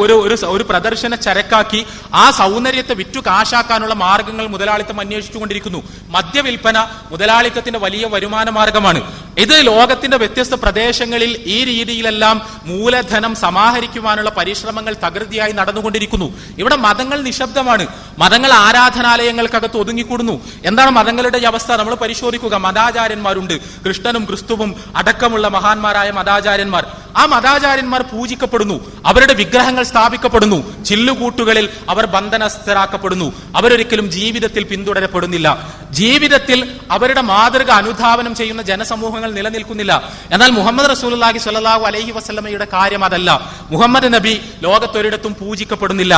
ഒരു പ്രദർശന ചരക്കാക്കി ആ സൗന്ദര്യത്തെ വിറ്റു കാശാക്കാനുള്ള മാർഗങ്ങൾ മുതലാളിത്തം അന്വേഷിച്ചുകൊണ്ടിരിക്കുന്നു. മദ്യവിൽപ്പന മുതലാളിത്തത്തിന്റെ വലിയ വരുമാന മാർഗമാണ്. ഇത് ലോകത്തിന്റെ വ്യത്യസ്ത പ്രദേശങ്ങളിൽ ഈ രീതിയിലെല്ലാം മൂലധനം സമാഹരിക്കുവാനുള്ള പരിശ്രമങ്ങൾ തകൃതിയായി നടന്നുകൊണ്ടിരിക്കുന്നു. ഇവിടെ മതങ്ങൾ നിശബ്ദമാണ്. മതങ്ങൾ ആരാധനാലയങ്ങൾക്കകത്ത് ഒതുങ്ങിക്കൂടുന്നു. എന്താണ് മതങ്ങളുടെ അവസ്ഥ? നമ്മൾ പരിശോധിക്കുക. മതാചാര്യന്മാരുണ്ട്, കൃഷ്ണനും ക്രിസ്തുവും അടക്കമുള്ള മഹാന്മാരായ മതാചാര്യന്മാർ. ആ മതാചാര്യന്മാർ പൂജിക്കപ്പെടുന്നു, അവരുടെ വിഗ്രഹങ്ങൾ സ്ഥാപിക്കപ്പെടുന്നു, ചില്ലുകൂട്ടുകളിൽ അവർ ബന്ധനസ്ഥരാക്കപ്പെടുന്നു. അവരൊരിക്കലും ജീവിതത്തിൽ പിന്തുടരപ്പെടുന്നില്ല. ജീവിതത്തിൽ അവരുടെ മാതൃക അനുധാവനം ചെയ്യുന്ന ജനസമൂഹങ്ങൾ നിലനിൽക്കുന്നില്ല. എന്നാൽ മുഹമ്മദ് റസൂലുള്ളാഹി സ്വല്ലല്ലാഹു അലൈഹി വസല്ലമയുടെ കാര്യം അതല്ല. മുഹമ്മദ് നബി ലോകത്തൊരിടത്തും പൂജിക്കപ്പെടുന്നില്ല,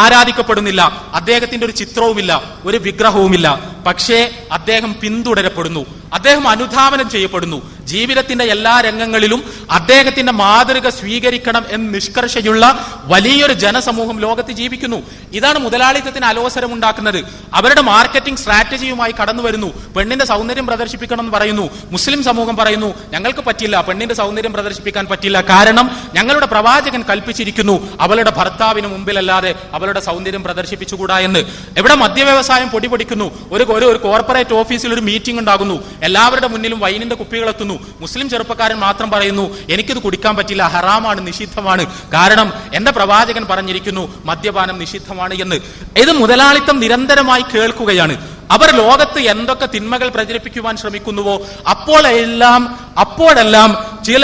ആരാധിക്കപ്പെടുന്നില്ല, അദ്ദേഹത്തിന്റെ ഒരു ചിത്രവുമില്ല, ഒരു വിഗ്രഹവുമില്ല. പക്ഷേ അദ്ദേഹം പിന്തുടരപ്പെടുന്നു, അദ്ദേഹം അനുധാവനം ചെയ്യപ്പെടുന്നു. ജീവിതത്തിന്റെ എല്ലാ രംഗങ്ങളിലും അദ്ദേഹത്തിന്റെ മാതൃക സ്വീകരിക്കണം എന്ന് നിഷ്കർഷയുള്ള വലിയൊരു ജനസമൂഹം ലോകത്ത് ജീവിക്കുന്നു. ഇതാണ് മുതലാളിത്തത്തിന് അലോസരം ഉണ്ടാക്കുന്നത്. അവരുടെ മാർക്കറ്റിംഗ് സ്ട്രാറ്റജിയുമായി കടന്നു വരുന്നു. പെണ്ണിന്റെ സൗന്ദര്യം പ്രദർശിപ്പിക്കണം എന്ന് പറയുന്നു. മുസ്ലിം സമൂഹം പറയുന്നു, ഞങ്ങൾക്ക് പറ്റില്ല, പെണ്ണിന്റെ സൗന്ദര്യം പ്രദർശിപ്പിക്കാൻ പറ്റില്ല, കാരണം ഞങ്ങളുടെ പ്രവാചകൻ കൽപ്പിച്ചിരിക്കുന്നു അവളുടെ ഭർത്താവിന് മുമ്പിലല്ലാതെ അവളുടെ സൗന്ദര്യം പ്രദർശിപ്പിച്ചുകൂടാ എന്ന്. എവിടെ മദ്യവ്യവസായം പൊടിപൊടിക്കുന്നു. ഒരു കോർപ്പറേറ്റ് ഓഫീസിൽ ഒരു മീറ്റിംഗ് ഉണ്ടാകുന്നു, എല്ലാവരുടെ മുന്നിലും വൈനിന്റെ കുപ്പികൾ എത്തുന്നു. മുസ്ലിം ചെറുപ്പക്കാരൻ മാത്രം പറയുന്നു, എനിക്കിത് കുടിക്കാൻ പറ്റില്ല, ഹറാമാണ്, നിഷിദ്ധമാണ്, കാരണം എന്റെ പ്രവാചകൻ പറഞ്ഞിരിക്കുന്നു മദ്യപാനം നിഷിദ്ധമാണ് എന്ന്. ഇത് മുതലാളിത്തം നിരന്തരമായി കേൾക്കുകയാണ്. അവർ ലോകത്ത് എന്തൊക്കെ തിന്മകൾ പ്രചരിപ്പിക്കുവാൻ ശ്രമിക്കുന്നുവോ അപ്പോഴെല്ലാം ചില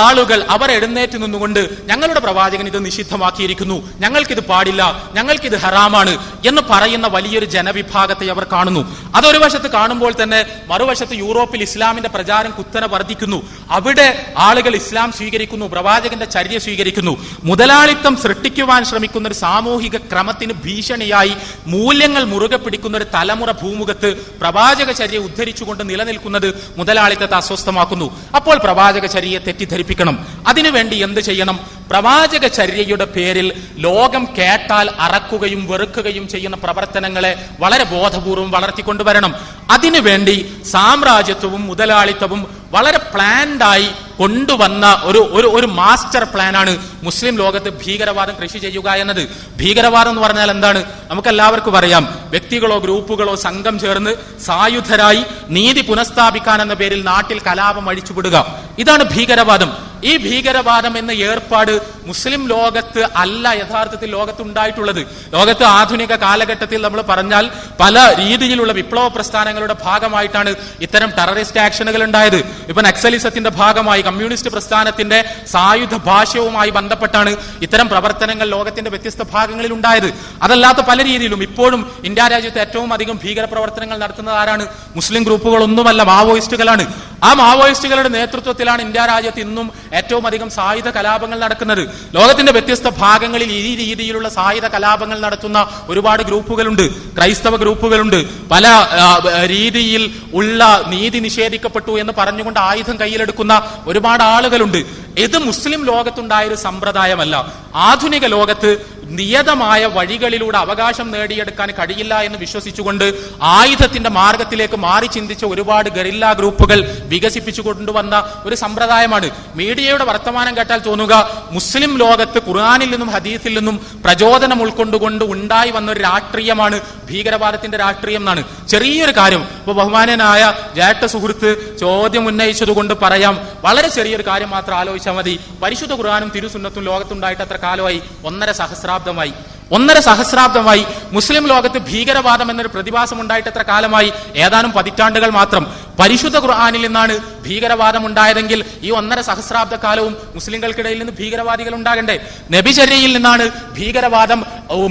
ആളുകൾ അവർ എഴുന്നേറ്റ് നിന്നുകൊണ്ട് ഞങ്ങളുടെ പ്രവാചകൻ ഇത് നിഷിദ്ധമാക്കിയിരിക്കുന്നു, ഞങ്ങൾക്കിത് പാടില്ല, ഞങ്ങൾക്കിത് ഹറാമാണ് എന്ന് പറയുന്ന വലിയൊരു ജനവിഭാഗത്തെ അവർ കാണുന്നു. അതൊരു വശത്ത് കാണുമ്പോൾ തന്നെ മറുവശത്ത് യൂറോപ്പിൽ ഇസ്ലാമിന്റെ പ്രചാരം കുത്തനെ വർദ്ധിക്കുന്നു. അവിടെ ആളുകൾ ഇസ്ലാം സ്വീകരിക്കുന്നു, പ്രവാചകന്റെ ചര്യ സ്വീകരിക്കുന്നു. മുതലാളിത്തം സൃഷ്ടിക്കുവാൻ ശ്രമിക്കുന്ന ഒരു സാമൂഹിക ക്രമത്തിന് ഭീഷണിയായി മൂല്യങ്ങൾ മുറുകെ പിടിക്കുന്ന ഒരു തലമുറ ഭൂമുഖത്ത് പ്രവാചക ചര്യ ഉദ്ധരിച്ചുകൊണ്ട് നിലനിൽക്കുന്നത് മുതലാളിത്തത്തെ അസ്വസ്ഥമാക്കുന്നു. അപ്പോൾ പ്രവാചക ചര്യയെ തെറ്റിദ്ധരിപ്പിക്കണം. അതിനുവേണ്ടി എന്ത് ചെയ്യണം? പ്രവാചക ചര്യയുടെ പേരിൽ ലോകം കേട്ടാൽ അറക്കുകയും വെറുക്കുകയും ചെയ്യുന്ന പ്രവർത്തനങ്ങളെ വളരെ ബോധപൂർവം വളർത്തിക്കൊണ്ടുവരണം. അതിനുവേണ്ടി സാമ്രാജ്യത്വവും മുതലാളിത്തവും വളരെ പ്ലാൻഡായി കൊണ്ടുവന്ന ഒരു മാസ്റ്റർ പ്ലാനാണ് മുസ്ലിം ലോകത്ത് ഭീകരവാദം കൃഷി ചെയ്യുക എന്നത്. ഭീകരവാദം എന്ന് പറഞ്ഞാൽ എന്താണ്? നമുക്കെല്ലാവർക്കും അറിയാം. വ്യക്തികളോ ഗ്രൂപ്പുകളോ സംഘം ചേർന്ന് സായുധരായി നീതി പുനഃസ്ഥാപിക്കാൻ എന്ന പേരിൽ നാട്ടിൽ കലാപം അഴിച്ചുവിടുക, ഇതാണ് ഭീകരവാദം. ഈ ഭീകരവാദം എന്ന ഏർപ്പാട് മുസ്ലിം ലോകത്ത് അല്ല യഥാർത്ഥത്തിൽ ലോകത്തുണ്ടായിട്ടുള്ളത്. ലോകത്ത് ആധുനിക കാലഘട്ടത്തിൽ നമ്മൾ പറഞ്ഞാൽ പല രീതിയിലുള്ള വിപ്ലവ പ്രസ്ഥാനങ്ങളുടെ ഭാഗമായിട്ടാണ് ഇത്തരം ടെററിസ്റ്റ് ആക്ഷനുകൾ ഉണ്ടായത്. ഇപ്പൊ നക്സലിസത്തിന്റെ ഭാഗമായി കമ്മ്യൂണിസ്റ്റ് പ്രസ്ഥാനത്തിന്റെ സായുധ ഭാഷ്യവുമായി ബന്ധപ്പെട്ടാണ് ഇത്തരം പ്രവർത്തനങ്ങൾ ലോകത്തിന്റെ വ്യത്യസ്ത ഭാഗങ്ങളിൽ ഉണ്ടായത്. അതല്ലാത്ത പല രീതിയിലും ഇപ്പോഴും ഇന്ത്യ രാജ്യത്ത് ഏറ്റവും അധികം ഭീകര പ്രവർത്തനങ്ങൾ നടത്തുന്നത് ആരാണ്? മുസ്ലിം ഗ്രൂപ്പുകളൊന്നുമല്ല, മാവോയിസ്റ്റുകളാണ്. ആ മാവോയിസ്റ്റുകളുടെ നേതൃത്വത്തിലാണ് ഇന്ത്യ രാജ്യത്ത് ഇന്നും ഏറ്റവും അധികം സായുധ കലാപങ്ങൾ നടക്കുന്നത്. ലോകത്തിന്റെ വ്യത്യസ്ത ഭാഗങ്ങളിൽ ഈ രീതിയിലുള്ള സായുധ കലാപങ്ങൾ നടത്തുന്ന ഒരുപാട് ഗ്രൂപ്പുകളുണ്ട്, ക്രൈസ്തവ ഗ്രൂപ്പുകളുണ്ട്. പല രീതിയിൽ ഉള്ള നീതി നിഷേധിക്കപ്പെട്ടു എന്ന് പറഞ്ഞുകൊണ്ട് ആയുധം കയ്യിലെടുക്കുന്ന ഒരുപാട് ആളുകളുണ്ട്. ഇത് മുസ്ലിം ലോകത്തുണ്ടായ ഒരു സമ്പ്രദായമല്ല. ആധുനിക ലോകത്ത് നിയതമായ വഴികളിലൂടെ അവകാശം നേടിയെടുക്കാൻ കഴിയില്ല എന്ന് വിശ്വസിച്ചുകൊണ്ട് ആയുധത്തിന്റെ മാർഗത്തിലേക്ക് മാറി ചിന്തിച്ച ഒരുപാട് ഗറില്ല ഗ്രൂപ്പുകൾ വികസിപ്പിച്ചു കൊണ്ടുവന്ന ഒരു സമ്പ്രദായമാണ്. മീഡിയയുടെ വർത്തമാനം കേട്ടാൽ തോന്നുക മുസ്ലിം ലോകത്ത് ഖുർആനിൽ നിന്നും ഹദീസിൽ നിന്നും പ്രചോദനം ഉൾക്കൊണ്ടുകൊണ്ട് ഉണ്ടായി വന്ന ഒരു രാഷ്ട്രീയമാണ് ഭീകരവാദത്തിന്റെ രാഷ്ട്രീയം എന്നാണ്. ചെറിയൊരു കാര്യം ഇപ്പൊ ബഹുമാനനായ ജേഷ്ഠ സുഹൃത്ത് ചോദ്യം ഉന്നയിച്ചതുകൊണ്ട് പറയാം. വളരെ ചെറിയൊരു കാര്യം മാത്രം ആലോചിച്ചാൽ മതി. പരിശുദ്ധ ഖുർആനും തിരുസുന്നത്തും ലോകത്തുണ്ടായിട്ട് എത്ര കാലമായി? 1.5 സഹസ്രാബ്ദമായി. മുസ്ലിം ലോകത്ത് ഭീകരവാദം എന്നൊരു പ്രതിഭാസം ഉണ്ടായിട്ട് എത്ര കാലമായി? ഏതാനും പതിറ്റാണ്ടുകൾ മാത്രം. പരിശുദ്ധ ഖുർആനിൽ നിന്നാണ് ഭീകരവാദം ഉണ്ടായതെങ്കിൽ ഈ 1.5 സഹസ്രാബ്ദ കാലവും മുസ്ലിങ്ങൾക്കിടയിൽ നിന്ന് ഭീകരവാദികൾ ഉണ്ടാകണ്ടേ? നബിചര്യയിൽ നിന്നാണ് ഭീകരവാദം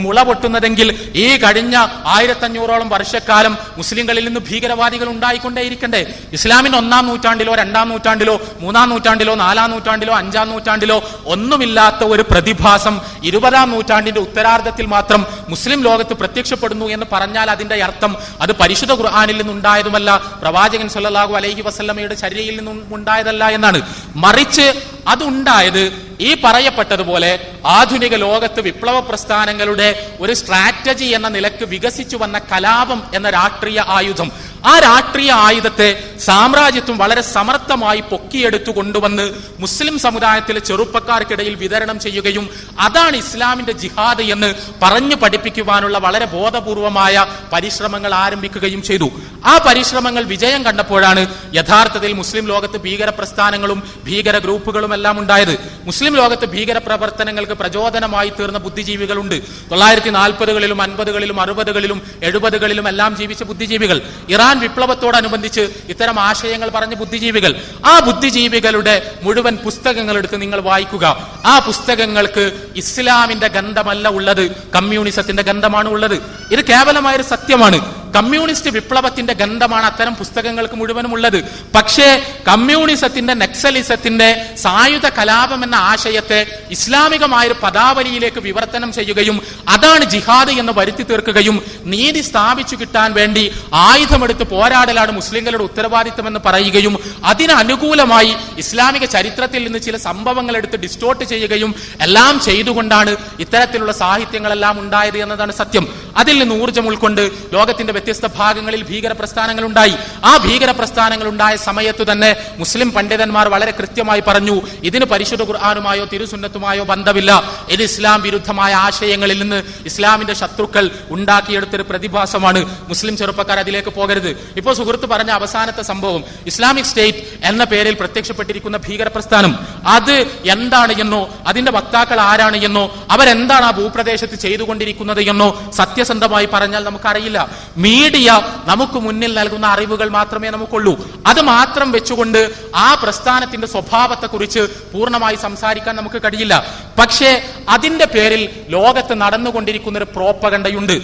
മുള പൊട്ടുന്നതെങ്കിൽ ഈ കഴിഞ്ഞ 1500ഓളം വർഷക്കാലം മുസ്ലിങ്ങളിൽ നിന്ന് ഭീകരവാദികൾ ഉണ്ടായിക്കൊണ്ടേയിരിക്കണ്ടേ? ഇസ്ലാമിന്റെ 1-ാം നൂറ്റാണ്ടിലോ 2-ാം നൂറ്റാണ്ടിലോ 3-ാം നൂറ്റാണ്ടിലോ 4-ാം നൂറ്റാണ്ടിലോ 5-ാം നൂറ്റാണ്ടിലോ ഒന്നുമില്ലാത്ത ഒരു പ്രതിഭാസം 20-ാം നൂറ്റാണ്ടിന്റെ ഉത്തരാർദ്ധത്തിൽ മാത്രം മുസ്ലിം ലോകത്ത് പ്രത്യക്ഷപ്പെടുന്നു എന്ന് പറഞ്ഞാൽ അതിന്റെ അർത്ഥം അത് പരിശുദ്ധ ഖുർആനിൽ നിന്നുണ്ടായതുമല്ല, പ്രവാചകൻ സല്ലല്ലാഹു അലൈഹി വസല്ലമയുടെ ചര്യയിൽ നിന്നും ഉണ്ടായതല്ല എന്നാണ്. മറിച്ച് അതുണ്ടായത് ഈ പറയപ്പെട്ടതുപോലെ ആധുനിക ലോകത്ത് വിപ്ലവ പ്രസ്ഥാനങ്ങളുടെ ഒരു സ്ട്രാറ്റജി എന്ന നിലക്ക് വികസിച്ചു വന്ന കലാപം എന്ന രാഷ്ട്രീയ ആയുധം, ആ രാഷ്ട്രീയ ആയുധത്തെ സാമ്രാജ്യത്വം വളരെ സമർത്ഥമായി പൊക്കിയെടുത്തു കൊണ്ടുവന്ന് മുസ്ലിം സമുദായത്തിലെ ചെറുപ്പക്കാർക്കിടയിൽ വിതരണം ചെയ്യുകയും അതാണ് ഇസ്ലാമിന്റെ ജിഹാദ് എന്ന് പറഞ്ഞു പഠിപ്പിക്കുവാനുള്ള വളരെ ബോധപൂർവമായ പരിശ്രമങ്ങൾ ആരംഭിക്കുകയും ചെയ്തു. ആ പരിശ്രമങ്ങൾ വിജയം കണ്ടപ്പോഴാണ് യഥാർത്ഥത്തിൽ മുസ്ലിം ലോകത്ത് ഭീകര പ്രസ്ഥാനങ്ങളും ഭീകര ഗ്രൂപ്പുകളും എല്ലാം ഉണ്ടായത്. മുസ്ലിം ലോകത്ത് ഭീകര പ്രവർത്തനങ്ങൾക്ക് പ്രചോദനമായി തീർന്ന ബുദ്ധിജീവികളുണ്ട്. 1940കളിലും 50കളിലും 60കളിലും 70കളിലും എല്ലാം ജീവിച്ച ബുദ്ധിജീവികൾ, ഇറാൻ വിപ്ലവത്തോടനുബന്ധിച്ച് ഇത്തരം ആശയങ്ങൾ പറഞ്ഞ ബുദ്ധിജീവികൾ, ആ ബുദ്ധിജീവികളുടെ മുഴുവൻ പുസ്തകങ്ങൾ എടുത്ത് നിങ്ങൾ വായിക്കുക. ആ പുസ്തകങ്ങൾക്ക് ഇസ്ലാമിന്റെ ഗന്ധമല്ല ഉള്ളത്, കമ്മ്യൂണിസത്തിന്റെ ഗന്ധമാണ് ഉള്ളത്. ഇത് കേവലമായൊരു സത്യമാണ്. കമ്മ്യൂണിസ്റ്റ് വിപ്ലവത്തിന്റെ ഗന്ധമാണ് അത്തരം പുസ്തകങ്ങൾക്ക് മുഴുവനും ഉള്ളത്. പക്ഷേ കമ്മ്യൂണിസത്തിന്റെ, നക്സലിസത്തിന്റെ സായുധ കലാപം എന്ന ആശയത്തെ ഇസ്ലാമികമായൊരു പദാവലിയിലേക്ക് വിവർത്തനം ചെയ്യുകയും അതാണ് ജിഹാദ് എന്ന് വരുത്തി തീർക്കുകയും നീതി സ്ഥാപിച്ചു കിട്ടാൻ വേണ്ടി ആയുധമെടുത്ത് പോരാടലാണ് മുസ്ലിങ്ങളുടെ ഉത്തരവാദിത്തം എന്ന് പറയുകയും അതിന് അനുകൂലമായി ഇസ്ലാമിക ചരിത്രത്തിൽ നിന്ന് ചില സംഭവങ്ങൾ എടുത്ത് ഡിസ്റ്റോർട്ട് ചെയ്യുകയും എല്ലാം ചെയ്തുകൊണ്ടാണ് ഇത്തരത്തിലുള്ള സാഹിത്യങ്ങളെല്ലാം ഉണ്ടായത് എന്നതാണ് സത്യം. അതിൽ നിന്ന് ഊർജ്ജം ഉൾക്കൊണ്ട് ലോകത്തിന്റെ വ്യത്യസ്ത ഭാഗങ്ങളിൽ ഭീകര പ്രസ്ഥാനങ്ങൾ ഉണ്ടായി. ആ ഭീകര പ്രസ്ഥാനങ്ങൾ ഉണ്ടായ സമയത്ത് തന്നെ മുസ്ലിം പണ്ഡിതന്മാർ വളരെ കൃത്യമായി പറഞ്ഞു, ഇതിന് പരിശുദ്ധ ഖുർആനുമായോ തിരുസുന്നത്തുമായോ ബന്ധമില്ല. ഇത് ഇസ്ലാം വിരുദ്ധമായ ആശയങ്ങളിൽ നിന്ന് ഇസ്ലാമിന്റെ ശത്രുക്കൾ ഉണ്ടാക്കിയെടുത്തൊരു പ്രതിഭാസമാണ്. മുസ്ലിം ചെറുപ്പക്കാർ അതിലേക്ക് പോകരുത്. ഇപ്പോൾ സുഹൃത്ത് പറഞ്ഞ അവസാനത്തെ സംഭവം, ഇസ്ലാമിക് സ്റ്റേറ്റ് എന്ന പേരിൽ പ്രത്യക്ഷപ്പെട്ടിരിക്കുന്ന ഭീകര പ്രസ്ഥാനം, അത് എന്താണ് എന്നോ അതിന്റെ വക്താക്കൾ ആരാണ് എന്നോ അവരെന്താണ് ആ ഭൂപ്രദേശത്ത് ചെയ്തുകൊണ്ടിരിക്കുന്നത് എന്നോ സത്യസന്ധമായി പറഞ്ഞാൽ നമുക്കറിയില്ല. മീഡിയ നമുക്ക് മുന്നിൽ നൽകുന്ന അറിവുകൾ മാത്രമേ നമുക്കുള്ളൂ. അത് മാത്രം വെച്ചുകൊണ്ട് ആ പ്രസ്ഥാനത്തിന്റെ സ്വഭാവത്തെക്കുറിച്ച് പൂർണ്ണമായി സംസാരിക്കാൻ നമുക്ക് കഴിയില്ല. പക്ഷേ അതിന്റെ പേരിൽ ലോകത്ത് നടന്നുകൊണ്ടിരിക്കുന്ന ഒരു പ്രോപ്പഗണ്ടയുണ്ട്.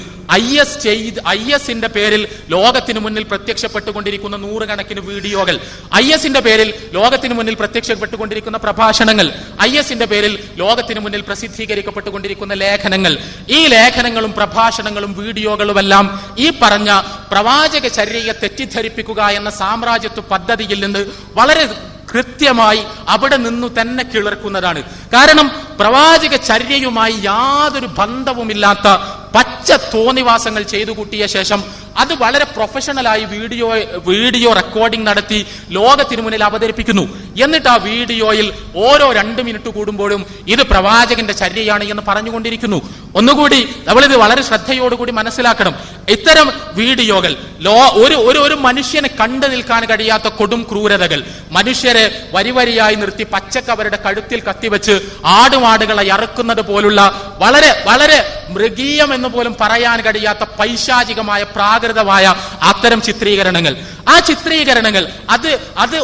ISന്റെ പേരിൽ ലോകത്തിന് മുന്നിൽ പ്രത്യക്ഷപ്പെട്ടുകൊണ്ടിരിക്കുന്ന നൂറുകണക്കിന് വീഡിയോകൾ, ISന്റെ പേരിൽ ലോകത്തിന് മുന്നിൽ പ്രത്യക്ഷപ്പെട്ടുകൊണ്ടിരിക്കുന്ന പ്രഭാഷണങ്ങൾ, ISന്റെ പേരിൽ ലോകത്തിന് മുന്നിൽ പ്രസിദ്ധീകരിക്കപ്പെട്ടുകൊണ്ടിരിക്കുന്ന ലേഖനങ്ങൾ, ഈ ലേഖനങ്ങളും പ്രഭാഷണങ്ങളും വീഡിയോകളുമെല്ലാം ഈ പറഞ്ഞ പ്രവാചക ചര്യയെ തെറ്റിദ്ധരിപ്പിക്കുക എന്ന സാമ്രാജ്യത്വ പദ്ധതിയിൽ നിന്ന് വളരെ കൃത്യമായി അവിടെ നിന്നു തന്നെ കിളിർക്കുന്നതാണ്. കാരണം പ്രവാചക ചര്യയുമായി യാതൊരു ബന്ധവുമില്ലാത്ത പച്ച തോന്നിവാസങ്ങൾ ചെയ്തു കൂട്ടിയ ശേഷം അത് വളരെ പ്രൊഫഷണലായി വീഡിയോ റെക്കോർഡിംഗ് നടത്തി ലോകത്തിനു മുന്നിൽ അവതരിപ്പിക്കുന്നു. എന്നിട്ട് ആ വീഡിയോയിൽ ഓരോ 2 മിനിറ്റ് കൂടുമ്പോഴും ഇത് പ്രവാചകന്റെ ചര്യയാണ് എന്ന് പറഞ്ഞുകൊണ്ടിരിക്കുന്നു. ഒന്നുകൂടി നമ്മളിത് വളരെ ശ്രദ്ധയോടുകൂടി മനസ്സിലാക്കണം. ഇത്തരം വീഡിയോകൾ ഒരു മനുഷ്യനെ കണ്ടു നിൽക്കാൻ കഴിയാത്ത കൊടും ക്രൂരതകൾ, മനുഷ്യരെ വരിവരിയായി നിർത്തി പച്ചക്കവരുടെ കഴുത്തിൽ കത്തിവെച്ച് ആടുമാടുകളെ ഇറക്കുന്നത് പോലുള്ള വളരെ വളരെ മൃഗീയം എന്ന് പോലും പറയാൻ കഴിയാത്ത പൈശാചികമായ പ്രാകൃതമായ അത്തരം ചിത്രീകരണങ്ങൾ, ആ ചിത്രീകരണങ്ങൾ അത്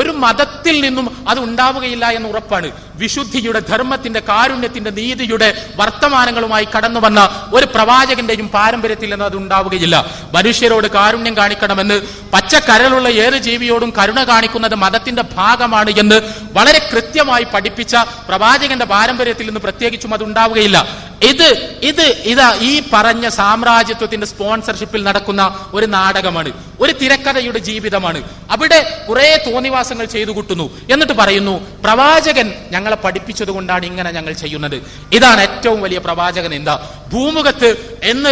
ഒരു മതത്തിൽ നിന്നും അത് ഉണ്ടാവുകയില്ല എന്ന് ഉറപ്പാണ്. വിശുദ്ധിയുടെ, ധർമ്മത്തിന്റെ, കാരുണ്യത്തിന്റെ, നീതിയുടെ വർത്തമാനങ്ങളുമായി കടന്നു വന്ന ഒരു പ്രവാചകന്റെയും പാരമ്പര്യത്തിൽ നിന്ന് അത് ഉണ്ടാവുകയില്ല. മനുഷ്യരോട് കാരുണ്യം കാണിക്കണമെന്ന്, പച്ചക്കരലുള്ള ഏത് ജീവിയോടും കരുണ കാണിക്കുന്നത് മതത്തിന്റെ ഭാഗമാണ് എന്ന് വളരെ കൃത്യമായി പഠിപ്പിച്ച പ്രവാചകന്റെ പാരമ്പര്യത്തിൽ നിന്ന് പ്രത്യേകിച്ചും അത് ഉണ്ടാവുകയില്ല. ഇതാ ഈ പറഞ്ഞ സാമ്രാജ്യത്വത്തിന്റെ സ്പോൺസർഷിപ്പിൽ നടക്കുന്ന ഒരു നാടകമാണ്, ഒരു തിരക്കഥയുടെ ജീവിതമാണ്. അവിടെ കുറെ തോന്നിവാസങ്ങൾ ചെയ്തു കൂട്ടുന്നു. എന്നിട്ട് പറയുന്നു പ്രവാചകൻ ഞങ്ങളെ പഠിപ്പിച്ചത് കൊണ്ടാണ് ഇങ്ങനെ ഞങ്ങൾ ചെയ്യുന്നത്. ഇതാണ് ഏറ്റവും വലിയ പ്രവാചകൻ നിന്ദ. ഭൂമുഖത്ത്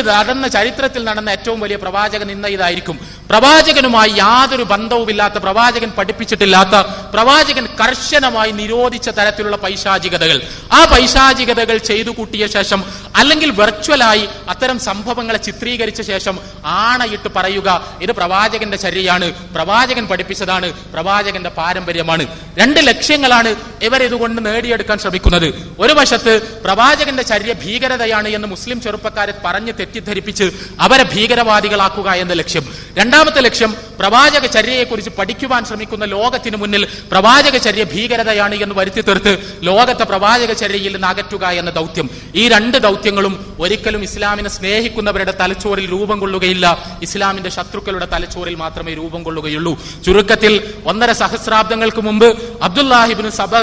നടന്ന ചരിത്രത്തിൽ നടന്ന ഏറ്റവും വലിയ പ്രവാചകൻ നിന്ദ ഇതായിരിക്കും. പ്രവാചകനുമായി യാതൊരു ബന്ധവുമില്ലാത്ത, പ്രവാചകൻ പഠിപ്പിച്ചിട്ടില്ലാത്ത, പ്രവാചകൻ കർശനമായി നിരോധിച്ച തരത്തിലുള്ള പൈശാചികതകൾ, ആ പൈശാചികതകൾ ചെയ്തു കൂട്ടിയ ശേഷം അല്ലെങ്കിൽ വെർച്വലായി അത്തരം സംഭവങ്ങളെ ചിത്രീകരിച്ച ശേഷം ആണയിട്ട് പറയുക ഇത് പ്രവാചകന്റെ ചര്യയാണ്, പ്രവാചകൻ പഠിപ്പിച്ചതാണ്, പ്രവാചകന്റെ പാരമ്പര്യമാണ്. രണ്ട് ലക്ഷ്യങ്ങളാണ് ഇവർ ഇതുകൊണ്ട് നേടിയെടുക്കാൻ ശ്രമിക്കുന്നത്. ഒരു വശത്ത് പ്രവാചകന്റെ ചര്യ ഭീകരതയാണ് എന്ന് മുസ്ലിം ചെറുപ്പക്കാരെ പറഞ്ഞ് തെറ്റിദ്ധരിപ്പിച്ച് അവരെ ഭീകരവാദികളാക്കുക എന്ന ലക്ഷ്യം. രണ്ടാമത്തെ ലക്ഷ്യം പ്രവാചക ചര്യയെക്കുറിച്ച് പഠിക്കുവാൻ ശ്രമിക്കുന്ന ലോകത്തിന് മുന്നിൽ പ്രവാചക ചര്യ ഭീകരതയാണ് എന്ന് വരുത്തി തീർത്ത് ലോകത്തെ പ്രവാചക ചര്യയിൽ നിന്ന് അകറ്റുക എന്ന ദൗത്യം. ഈ രണ്ട് ദൗത്യങ്ങളും ഒരിക്കലും ഇസ്ലാമിനെ സ്നേഹിക്കുന്നവരുടെ തലച്ചോറിൽ രൂപം കൊള്ളുകയില്ല, ഇസ്ലാമിന്റെ ശത്രുക്കളുടെ തലച്ചോറിൽ മാത്രമേ രൂപം കൊള്ളുകയുള്ളൂ. ചുരുക്കത്തിൽ 1.5 സഹസ്രാബ്ദങ്ങൾക്ക് മുമ്പ് അബ്ദുല്ലാഹിബ്നു സബ